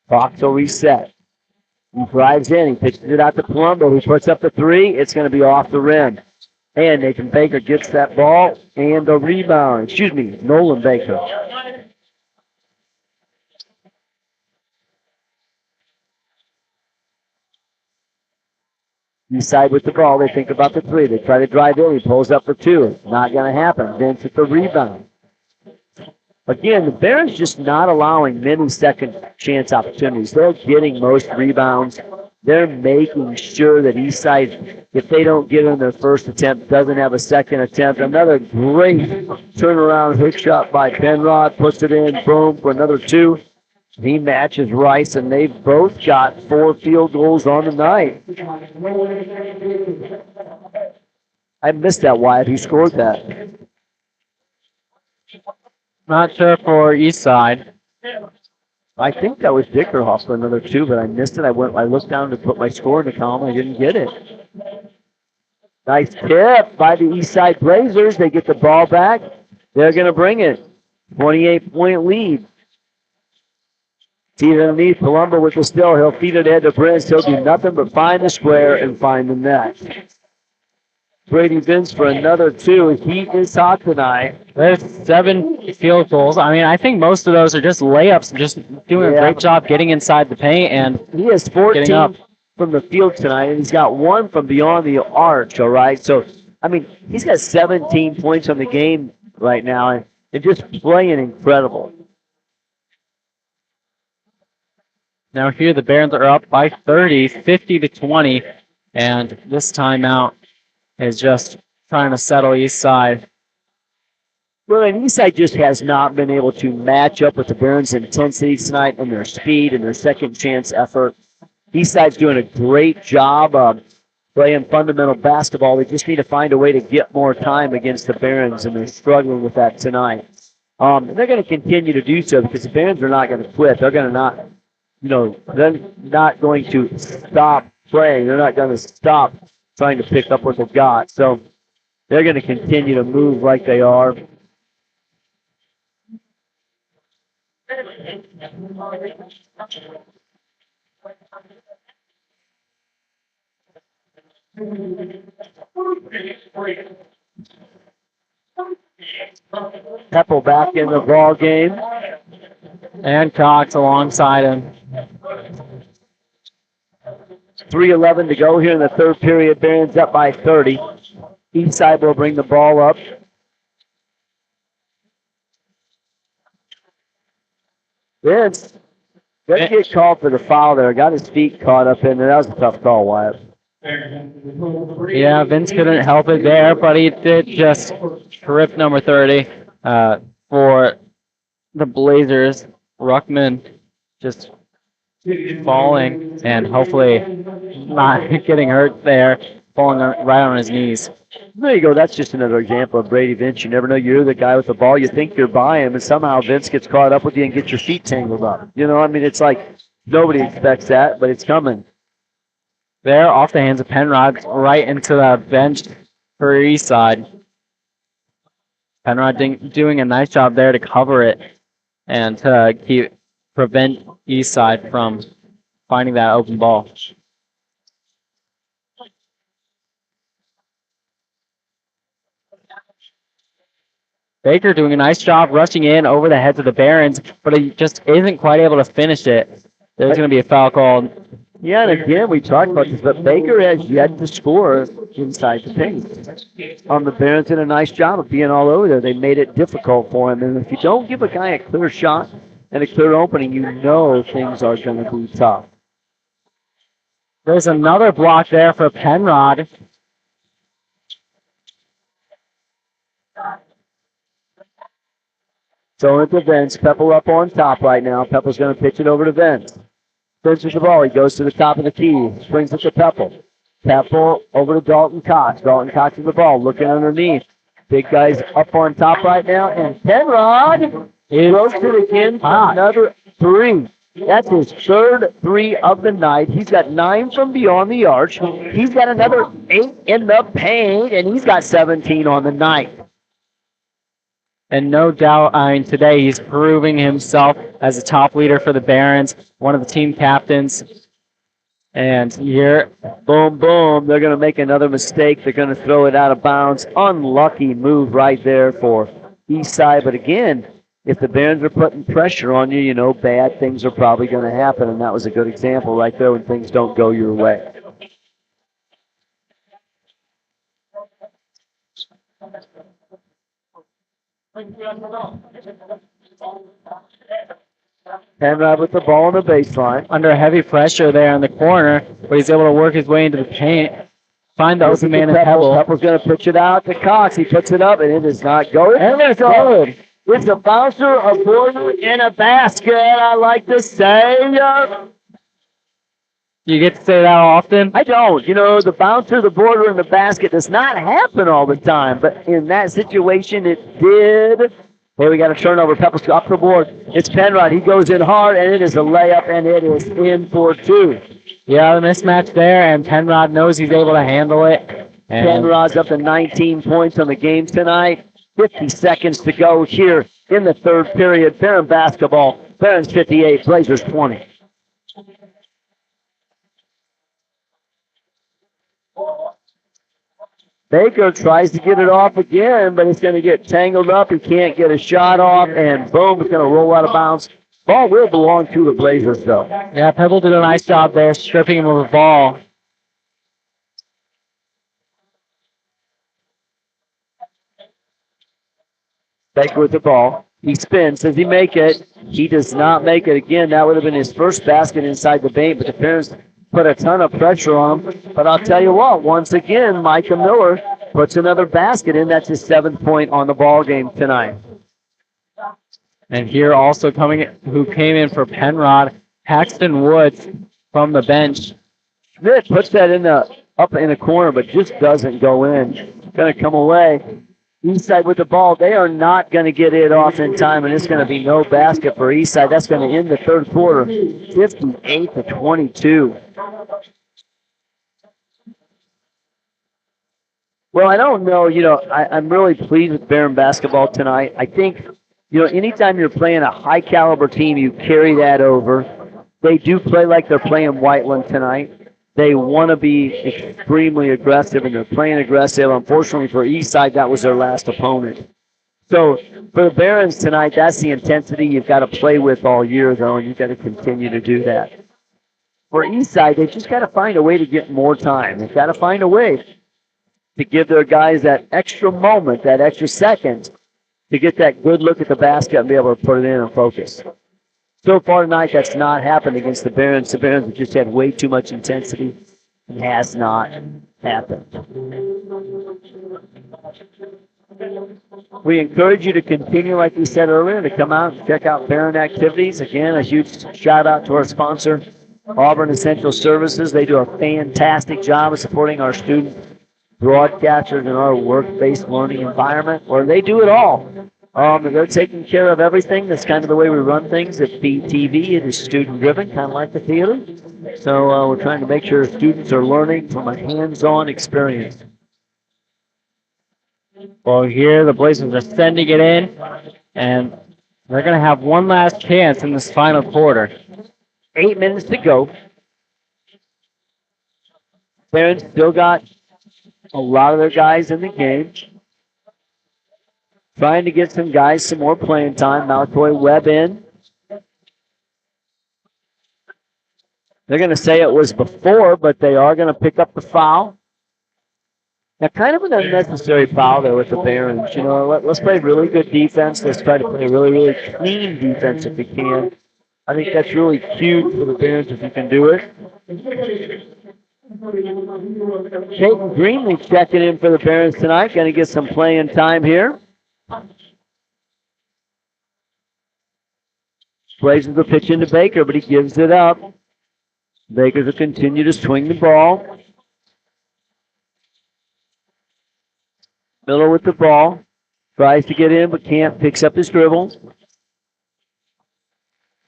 Cox will reset. He drives in. He pitches it out to Palumbo. He puts up the three. It's going to be off the rim. And Nathan Baker gets that ball and the rebound. Excuse me, Nolan Baker. Eastside with the ball. They think about the three. They try to drive in. He pulls up for two. Not going to happen. Vince with the rebound. Again, the Barons just not allowing many second chance opportunities. They're getting most rebounds. They're making sure that Eastside, if they don't get in their first attempt, doesn't have a second attempt. Another great turnaround hook shot by Penrod. Puts it in. Boom for another two. He matches Rice, and they've both got 4 field goals on the night. I missed that, Wyatt. Who scored that? Not sure for Eastside. I think that was Dickerhoff for another two, but I missed it. I looked down to put my score in the column. I didn't get it. Nice tip by the Eastside Blazers. They get the ball back. They're going to bring it. 28-point lead. See it underneath. Palumbo with the still. He'll feed it ahead to Prince. He'll do nothing but find the square and find the net. Brady Vince for another two. He is hot tonight. There's 7 field goals. I mean, I think most of those are just layups, just doing a great job getting inside the paint and he has 14 from the field tonight, and he's got 1 from beyond the arch, all right? So, I mean, he's got 17 points on the game right now, and just playing incredible. Now here the Barons are up by 30, 50-20, and this timeout is just trying to settle Eastside. Well, and Eastside just has not been able to match up with the Barons' intensity tonight and their speed and their second chance effort. Eastside's doing a great job of playing fundamental basketball. They just need to find a way to get more time against the Barons, and they're struggling with that tonight. And they're going to continue to do so because the Barons are not going to quit. They're going to not, they're not going to stop playing. They're not going to stop trying to pick up what they've got. So they're going to continue to move like they are. Keppel back in the ball game. And Cox alongside him. 3:11 to go here in the third period. Barons up by 30. Eastside will bring the ball up. Vince, going to get called for the foul there. Got his feet caught up in there. That was a tough call, Wyatt. Yeah, Vince couldn't help it there, but he did just trip number 30 for the Blazers. Ruckman just falling and hopefully not getting hurt there, falling right on his knees. There you go. That's just another example of Brady Vince. You never know. You're the guy with the ball. You think you're by him, and somehow Vince gets caught up with you and gets your feet tangled up. I mean, it's like nobody expects that, but it's coming. There, off the hands of Penrod, right into the bench for Eastside. Penrod doing a nice job there to cover it and to prevent Eastside from finding that open ball. Baker doing a nice job rushing in over the heads of the Barons, but he just isn't quite able to finish it. There's going to be a foul called. Yeah, and again, we talked about this, but Baker has yet to score inside the paint. The Barons did a nice job of being all over there. They made it difficult for him, and if you don't give a guy a clear shot and a clear opening, you know things are going to be tough. There's another block there for Penrod. So into Vince. Peppel up on top right now. Peppel's going to pitch it over to Vince. Vince with the ball. He goes to the top of the key. Springs it to Peppel. Peppel over to Dalton Cox. Dalton Cox with the ball. Looking underneath. Big guys up on top right now. And Penrod roasted again for another three. That's his third three of the night. He's got 9 from beyond the arch. He's got another 8 in the paint, and he's got 17 on the night. And no doubt, today he's proving himself as a top leader for the Barons, one of the team captains. And here, Boom, boom. They're going to make another mistake. They're going to throw it out of bounds. Unlucky move right there for Eastside. But again, if the Barons are putting pressure on you, you know bad things are probably going to happen. And that was a good example right there when things don't go your way. Penrod with the ball on the baseline. under heavy pressure there in the corner, but he's able to work his way into the paint, find the open man in Pebble. Pebble's going to pitch it out to Cox. He puts it up, and it is not going. And it's good. It's a bouncer, a border, and a basket. I like to say. You get to say that often? I don't. You know, the bouncer, the border, and the basket does not happen all the time, but in that situation, it did. Hey, we got a turnover. Peppers up the board. It's Penrod. He goes in hard, and it is a layup, and it is in for two. Yeah, the mismatch there, and Penrod knows he's able to handle it. And Penrod's up to 19 points on the game tonight. 50 seconds to go here in the third period. Barron basketball. Barron's 58, Blazers 20. Baker tries to get it off again, but it's going to get tangled up. He can't get a shot off, and boom, it's going to roll out of bounds. Ball will belong to the Blazers, though. yeah, Pebble did a nice job there, stripping him of the ball. Baker with the ball. He spins. Does he make it? He does not make it again. That would have been his first basket inside the paint, but the Parents put a ton of pressure on him. But I'll tell you what, once again, Micah Miller puts another basket in. That's his 7th point on the ball game tonight. And here also who came in for Penrod, Paxton Woods from the bench. Schmidt puts that up in the corner, but just doesn't go in. Going to come away. Eastside with the ball. They are not going to get it off in time, and it's going to be no basket for Eastside. That's going to end the third quarter, 58-22. Well, I don't know. You know, I'm really pleased with Barron basketball tonight. I think, you know, anytime you're playing a high-caliber team, you carry that over. They do play like they're playing Whiteland tonight. They want to be extremely aggressive, and they're playing aggressive. Unfortunately for Eastside, that was their last opponent. So for the Barons tonight, that's the intensity you've got to play with all year, though, and you've got to continue to do that. For Eastside, they've just got to find a way to get more time. They've got to find a way to give their guys that extra moment, that extra second, to get that good look at the basket and be able to put it in and focus. So far tonight, that's not happened against the Barons. The Barons have just had way too much intensity. It has not happened. We encourage you to continue, like we said earlier, to come out and check out Baron activities. Again, a huge shout out to our sponsor, Auburn Essential Services. They do a fantastic job of supporting our student broadcasters in our work-based learning environment, where they do it all. They're taking care of everything. That's kind of the way we run things at BTV. It is student-driven, kind of like the theater. So we're trying to make sure students are learning from a hands-on experience. Well, here the Blazers are sending it in, and they're going to have one last chance in this final quarter. 8 minutes to go. Barons still got a lot of their guys in the game. Trying to get some guys some more playing time. Malcoy Webb in. They're going to say it was before, but they are going to pick up the foul. Now, kind of an unnecessary foul there with the Barons. You know, let's play really good defense. Let's try to play really, really clean defense if we can. I think that's really huge for the Barons if you can do it. Peyton Greenlee checking in for the Barons tonight. Going to get some playing time here. Blazers will pitch into Baker, but he gives it up. Bakers will continue to swing the ball. Miller with the ball. Tries to get in, but can't. Picks up his dribble.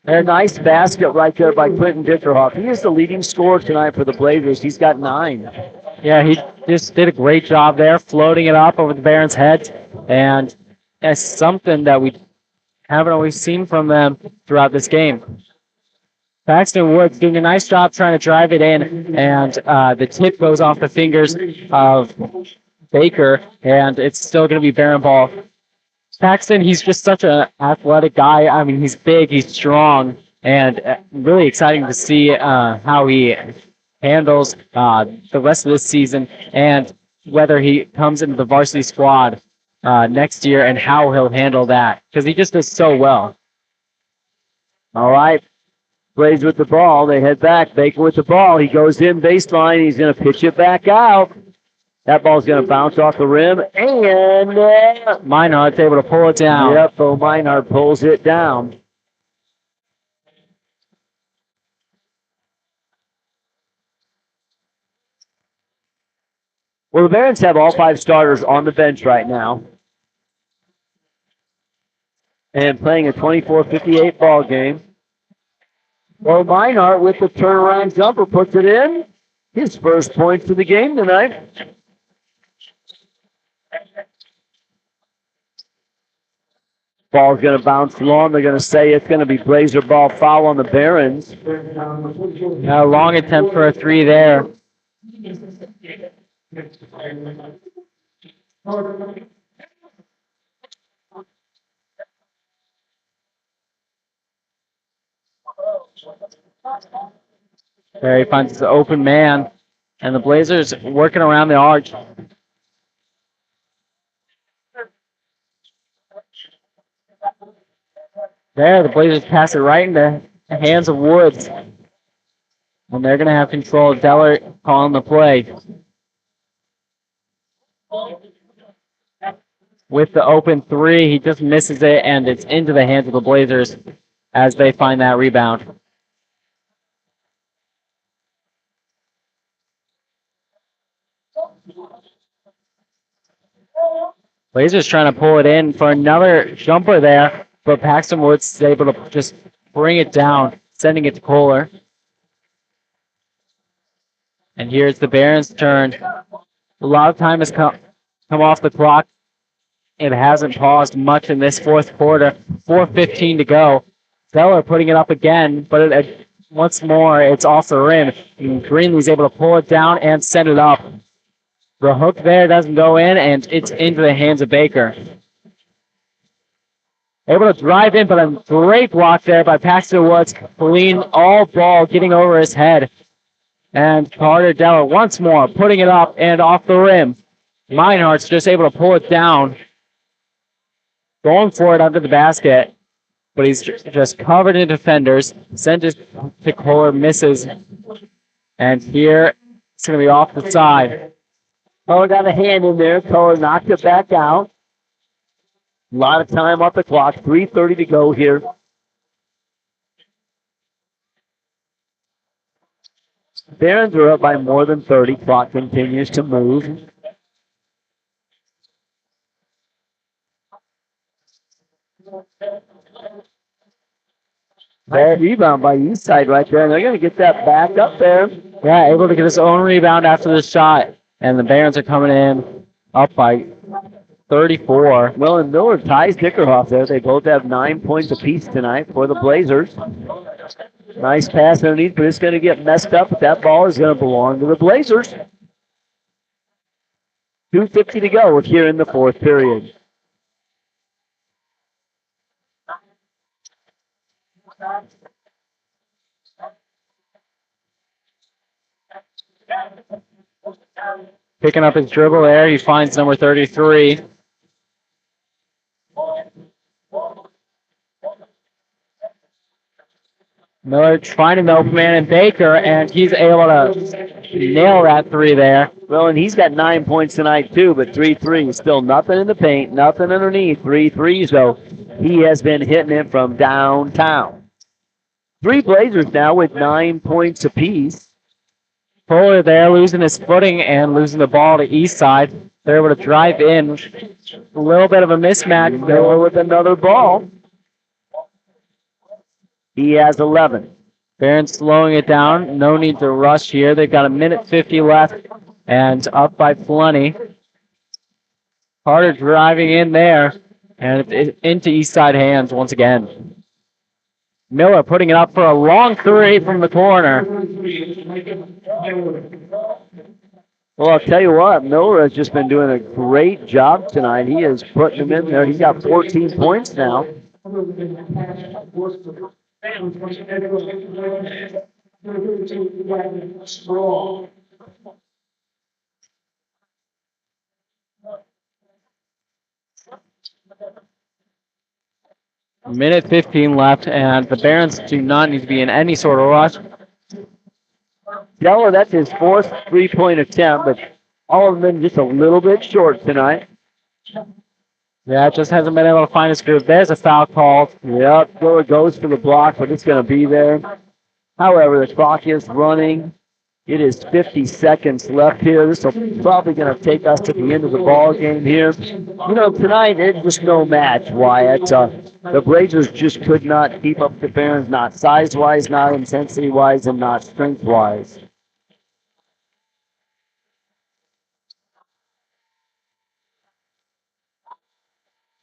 And a nice basket right there by Quentin Dickerhoff. He is the leading scorer tonight for the Blazers. He's got 9. Yeah, he just did a great job there, floating it up over the Barons' heads. And that's something that we haven't always seen from them throughout this game. Paxton Woods doing a nice job trying to drive it in, and the tip goes off the fingers of Baker, and it's still going to be Barron ball. Paxton, he's just such an athletic guy. I mean, he's big, he's strong, and really exciting to see how he handles the rest of this season and whether he comes into the varsity squad next year and how he'll handle that because he just does so well. All right. Blaze with the ball. They head back. Baker with the ball. He goes in baseline. He's going to pitch it back out. That ball's going to bounce off the rim. And Meinhardt's able to pull it down. Yep, Bo Meinhardt pulls it down. Well, the Barons have all 5 starters on the bench right now. And playing a 24-58 ball game. Well, Meinhardt with the turnaround jumper puts it in. His first points of the game tonight. Ball's going to bounce long. They're going to say it's going to be Blazer ball foul on the Barons. A long attempt for a 3 there. There he finds his open man, and the Blazers working around the arch. There, the Blazers pass it right into the hands of Woods. And they're going to have control. Deller calling the play. With the open 3, he just misses it, and it's into the hands of the Blazers as they find that rebound. Blazers trying to pull it in for another jumper there, but Paxton Woods is able to just bring it down, sending it to Kohler. And here's the Barons' turn. A lot of time has come off the clock. It hasn't paused much in this fourth quarter. 4:15 to go. Zeller putting it up again, but once more, it's off the rim. And Greenlee's able to pull it down and send it up. The hook there doesn't go in, and it's into the hands of Baker. Able to drive in, but a great block there by Paxton Woods. Clean all ball getting over his head. And Carter Deller once more putting it up and off the rim. Meinhardt's just able to pull it down. Going for it under the basket. But he's just covered in defenders. Sent it to Kohler, misses. And here it's going to be off the side. Kohler got a hand in there. Kohler knocked it back out. A lot of time off the clock. 3:30 to go here. Barons are up by more than 30. Clock continues to move. Nice rebound by Eastside right there, and they're going to get that back up there. Yeah, able to get his own rebound after the shot. And the Barons are coming in up by 34. Well, and Miller ties Dickerhoff there. They both have 9 points apiece tonight for the Blazers. Nice pass underneath, but it's going to get messed up. But that ball is going to belong to the Blazers. 2:50 to go here in the fourth period. Picking up his dribble there, he finds number 33. Miller trying to open man and Baker, and he's able to nail that 3 there. Well, and he's got 9 points tonight too, but 3 threes. Still nothing in the paint, nothing underneath. 3 threes, though. He has been hitting it from downtown. 3 Blazers now with 9 points apiece. Kohler there losing his footing and losing the ball to Eastside. They're able to drive in. A little bit of a mismatch. Miller with another ball. He has 11. Barons slowing it down. No need to rush here. They've got 1:50 left and up by plenty. Carter driving in there, and it's into Eastside hands once again. Miller putting it up for a long three from the corner. Well, I'll tell you what, Miller has just been doing a great job tonight. He is putting them in there. He's got 14 points now. Minute 15 left, and the Barons do not need to be in any sort of rush. Deller, that's his fourth three-point attempt, but all of them just a little bit short tonight. Yeah, just hasn't been able to find his groove. There's a foul called. Yep, Deller goes for the block, but it's going to be there. However, the clock is running. It is 50 seconds left here. This will probably going to take us to the end of the ball game here. You know, tonight it's just no match, Wyatt. The Blazers just could not keep up with the Barons, not size-wise, not intensity-wise, and not strength-wise.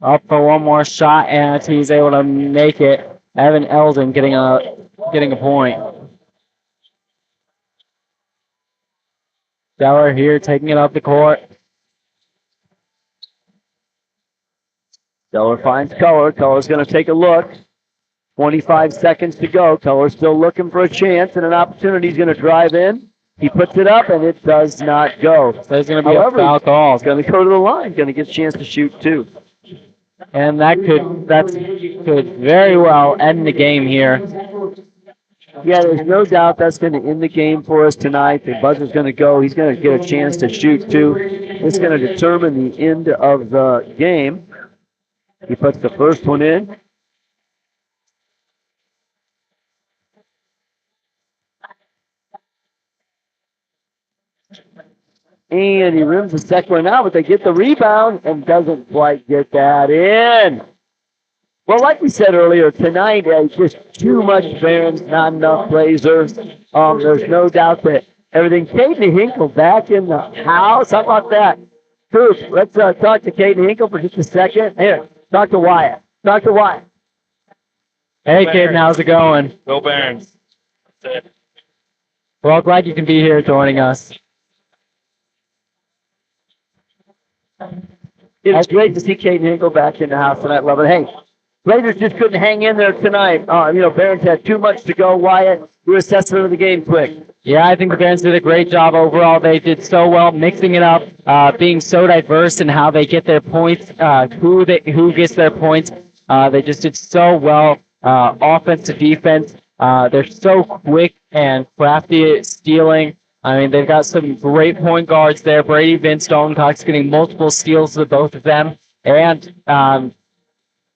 Up for one more shot, and he's able to make it. Evan Eldon getting a point. Deller here taking it up the court. Deller finds Color. Color's going to take a look. 25 seconds to go. Color's still looking for a chance and an opportunity. He's going to drive in. He puts it up, and it does not go. So there's going to be a foul call. He's going to go to the line. Going to get a chance to shoot, too. And that could very well end the game here. Yeah, there's no doubt that's going to end the game for us tonight. The buzzer's going to go. He's going to get a chance to shoot, too. It's going to determine the end of the game. He puts the first one in. And he rims the second one out, but they get the rebound and doesn't quite get that in. Well, like we said earlier, tonight just too much Barons, not enough Blazers. There's no doubt that everything. Caden Hinkle back in the house. How about that? Coop, let's talk to Caden Hinkle for just a second. Here, talk to Wyatt. Talk to Wyatt. Hey, Caden, how's it going? Go Barons. That's it. Well, glad you can be here joining us. It's great to see Caden Hinkle back in the house tonight, love it. Hey, Blazers just couldn't hang in there tonight. Barons had too much to go. Wyatt, your assessment of the game, quick. Yeah, I think the Barons did a great job overall. They did so well mixing it up, being so diverse in how they get their points, who gets their points. They just did so well, offense to defense. They're so quick and crafty at stealing. I mean, they've got some great point guards there. Brady Vince Stonecox getting multiple steals with both of them. And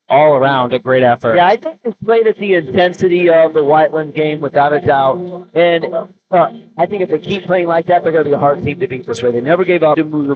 all around a great effort. Yeah, I think they played at the intensity of the Whiteland game without a doubt. And I think if they keep playing like that, they're going to be a hard team to beat this way. They never gave up to move the ball.